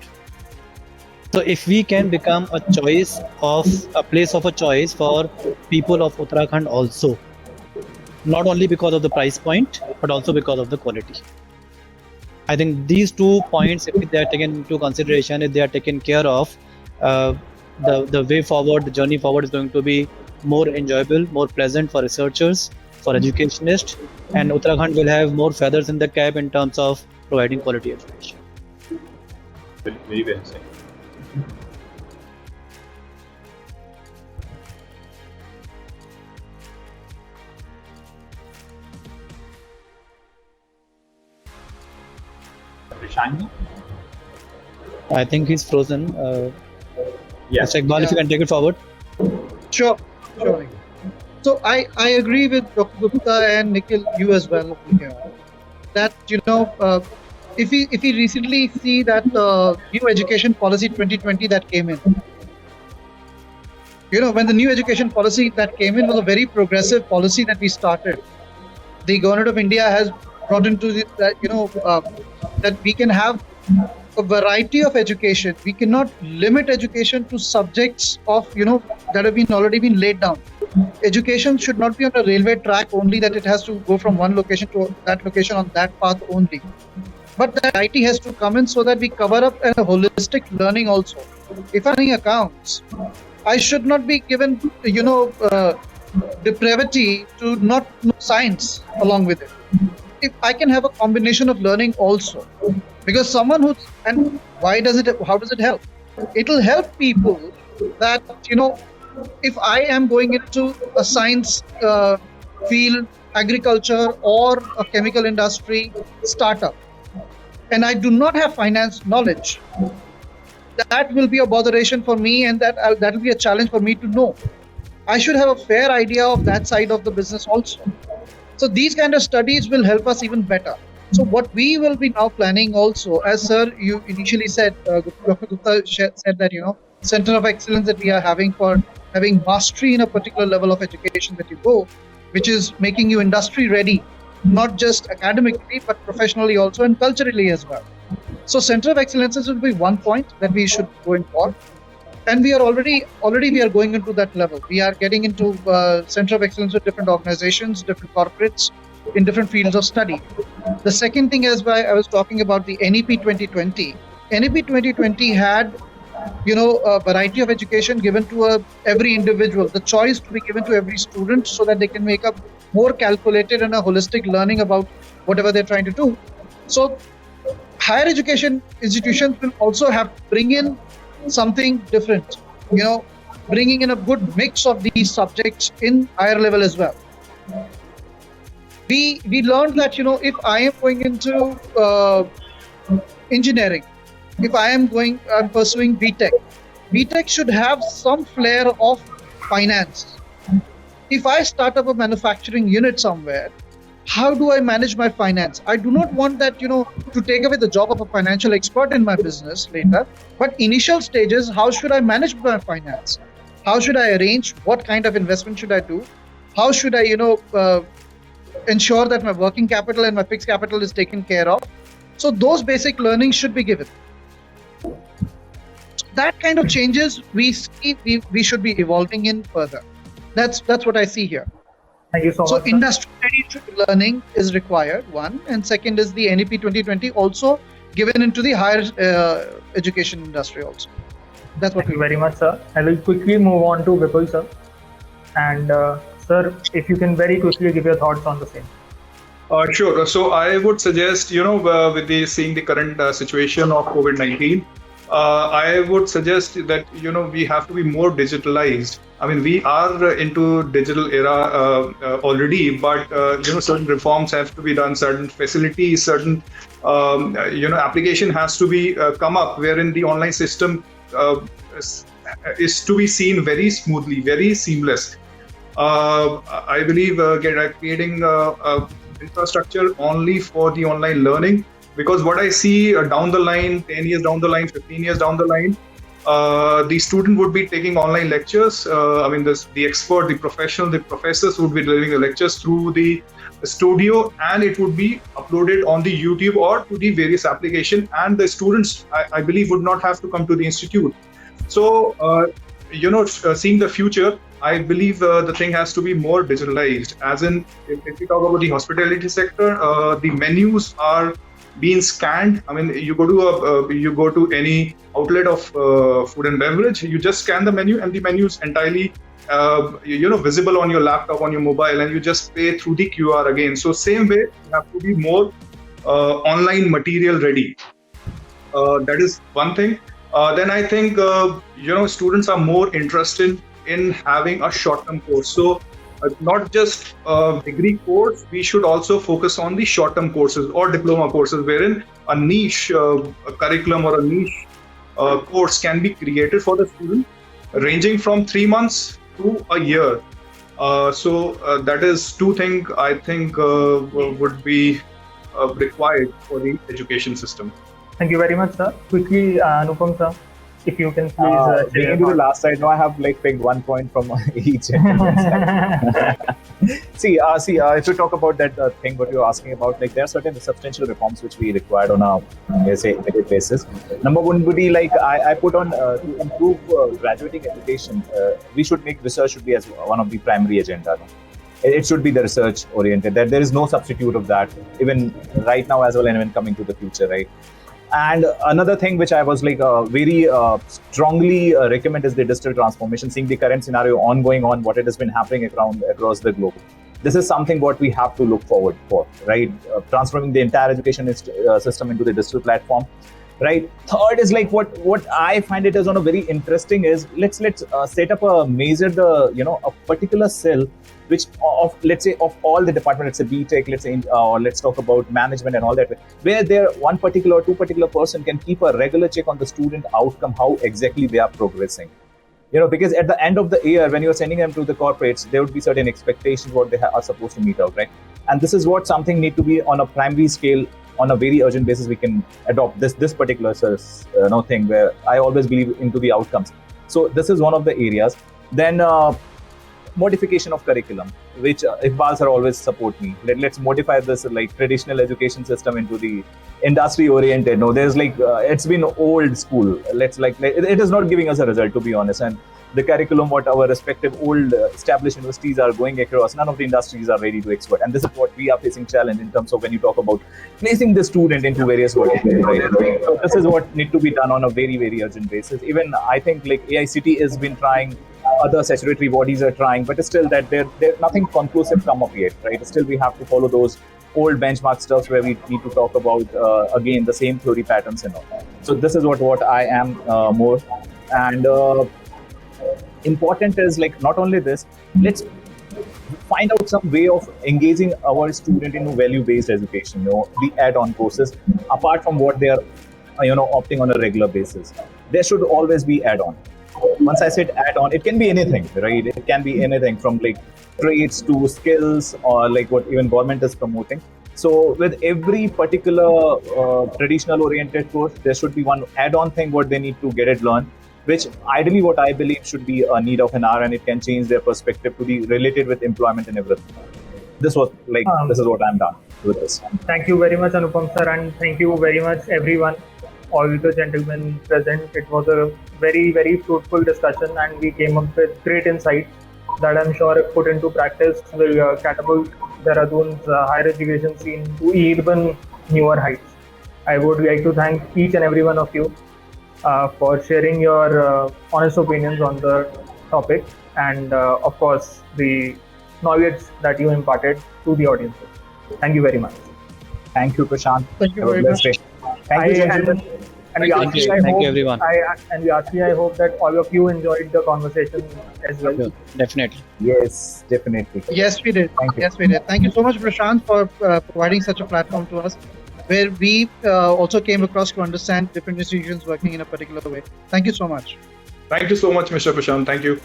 J: So if we can become a choice of a place of a choice for people of Uttarakhand also, not only because of the price point, but also because of the quality. I think these 2 points, if they are taken into consideration, if they are taken care of, the way forward, the journey forward is going to be more enjoyable, more pleasant for researchers, for educationists, and Uttarakhand will have more feathers in the cap in terms of providing quality education.
G: Very well said. Prashant?
J: I think he's frozen. Mr. Iqbal, if you can take it forward.
K: Sure. So I agree with Dr. Gupta and Nikhil, you as well here, that if we recently see that new education policy 2020 that came in, when the new education policy that came in was a very progressive policy that we started. The government of India has brought into that we can have a variety of education. We cannot limit education to subjects of that have already been laid down. Education should not be on a railway track only, that it has to go from one location to that location on that path only. But that variety has to come in so that we cover up a holistic learning also. If anything accounts, I should not be given depravity to not know science along with it. If I can have a combination of learning also, because someone how does it help? It will help people that if I am going into a science field, agriculture or a chemical industry startup, and I do not have finance knowledge, that will be a botheration for me, and that will be a challenge for me to know. I should have a fair idea of that side of the business also. So these kind of studies will help us even better. So what we will be now planning also, as sir, you initially said, Dr. Gupta said that, center of excellence that we are having for having mastery in a particular level of education that you go, which is making you industry ready, not just academically, but professionally also and culturally as well. So center of excellences will be one point that we should go in for. And we are already we are going into that level. We are getting into center of excellence with different organizations, different corporates in different fields of study. The second thing is why I was talking about the NEP 2020. NEP 2020 had, a variety of education given to every individual, the choice to be given to every student so that they can make a more calculated and a holistic learning about whatever they're trying to do. So higher education institutions will also have to bring in something different, bringing in a good mix of these subjects in higher level as well. We learned that, if I am going into engineering, if I'm pursuing BTech should have some flair of finance. If I start up a manufacturing unit somewhere, how do I manage my finance? I do not want that, to take away the job of a financial expert in my business later. But initial stages, how should I manage my finance? How should I arrange? What kind of investment should I do? How should I, ensure that my working capital and my fixed capital is taken care of? So those basic learnings should be given. So that kind of changes we should be evolving in further. That's what I see here.
F: Thank you so much.
K: So industry learning is required, one, and second is the NEP 2020 also given into the higher education industry also. That's what.
F: Thank you very much, sir. I will quickly move on to Vipul, sir. And sir, if you can very quickly give your thoughts on the same.
H: Sure. So I would suggest, with seeing the current situation of COVID-19, I would suggest that, we have to be more digitalized. I mean, we are into digital era already, but, certain reforms have to be done, certain facilities, certain, application has to be come up wherein the online system is to be seen very smoothly, very seamless. I believe creating infrastructure only for the online learning, because what I see down the line, 10 years down the line, 15 years down the line, the student would be taking online lectures. The expert, the professional, the professors would be delivering the lectures through the studio, and it would be uploaded on the YouTube or to the various application, and the students, I believe, would not have to come to the institute. So, seeing the future, I believe the thing has to be more digitalized. As in, if you talk about the hospitality sector, the menus are being scanned. I mean, you go to any outlet of food and beverage, you just scan the menu, and the menu is entirely visible on your laptop, on your mobile, and you just pay through the QR again. So same way, you have to be more online material ready. That is one thing. Then I think students are more interested in having a short-term course. So not just a degree course, we should also focus on the short-term courses or diploma courses, wherein a niche curriculum or a niche course can be created for the student, ranging from 3 months to a year. So that is two things I think would be required for the education system.
F: Thank you very much, sir. Quickly, Anupam sir, if you can please
I: getting into the last slide, now I have picked 1 point from each. See, if you talk about that thing, what you're asking about, there are certain substantial reforms which we required on a, immediate basis. Number one would be I put on to improve graduating education. We should make research should be as one of the primary agenda. No? It should be the research oriented. That there is no substitute of that, even right now as well, and even coming to the future, right? And another thing which I was very strongly recommend is the digital transformation, seeing the current scenario ongoing on what it has been happening across the globe. This is something what we have to look forward for, right? Transforming the entire education system into the digital platform, right? Third is what I find it as on a very interesting is let's set up a a particular cell which of all the departments, let's say BTech, or let's talk about management and all that, where there one particular or two particular person can keep a regular check on the student outcome, how exactly they are progressing. Because at the end of the year, when you're sending them to the corporates, there would be certain expectations what they are supposed to meet out, right? And this is what something need to be on a primary scale, on a very urgent basis. We can adopt this particular thing where I always believe into the outcomes. So this is one of the areas. Then modification of curriculum, which Iqbal sir always support me. Let's modify this traditional education system into the industry oriented. No, there's it's been old school. It is not giving us a result, to be honest. And the curriculum what our respective old established universities are going across, none of the industries are ready to expert. And this is what we are facing challenge in terms of when you talk about placing the student into various verticals. Right? So this is what need to be done on a very, very urgent basis. Even I think AICT has been trying, other statutory bodies are trying, but still that there's nothing conclusive come up yet, right? Still we have to follow those old benchmark stuff where we need to talk about again the same theory patterns and all. So this is what I am more. And important is not only this, let's find out some way of engaging our student in value-based education, the add-on courses, apart from what they are opting on a regular basis. There should always be add-on. Once I said add-on, it can be anything, right? It can be anything from trades to skills, or what even government is promoting. So with every particular traditional oriented course, there should be one add-on thing what they need to get it learned, which ideally what I believe should be a need of an hour, and it can change their perspective to be related with employment and everything. This was this is what I'm done with this.
F: Thank you very much, Anupam sir, and thank you very much everyone, all the gentlemen present. It was a very, very fruitful discussion, and we came up with great insights that I'm sure if put into practice will catapult Dehradun's higher education scene to even newer heights. I would like to thank each and every one of you for sharing your honest opinions on the topic, and of course the knowledge that you imparted to the audiences. Thank you very much.
I: Thank you, Prashant.
K: Thank you very much.
I: Thank you, gentlemen.
F: And
J: Thank you, everyone.
F: I hope that all of you enjoyed the conversation as well.
J: Sure, definitely.
I: Yes, definitely.
K: Yes, we did.
I: Thank you.
K: Yes, we did. Thank you so much, Prashant, for providing such a platform to us, where we also came across to understand different institutions working in a particular way. Thank you so much.
H: Thank you so much, Mr. Prashant. Thank you.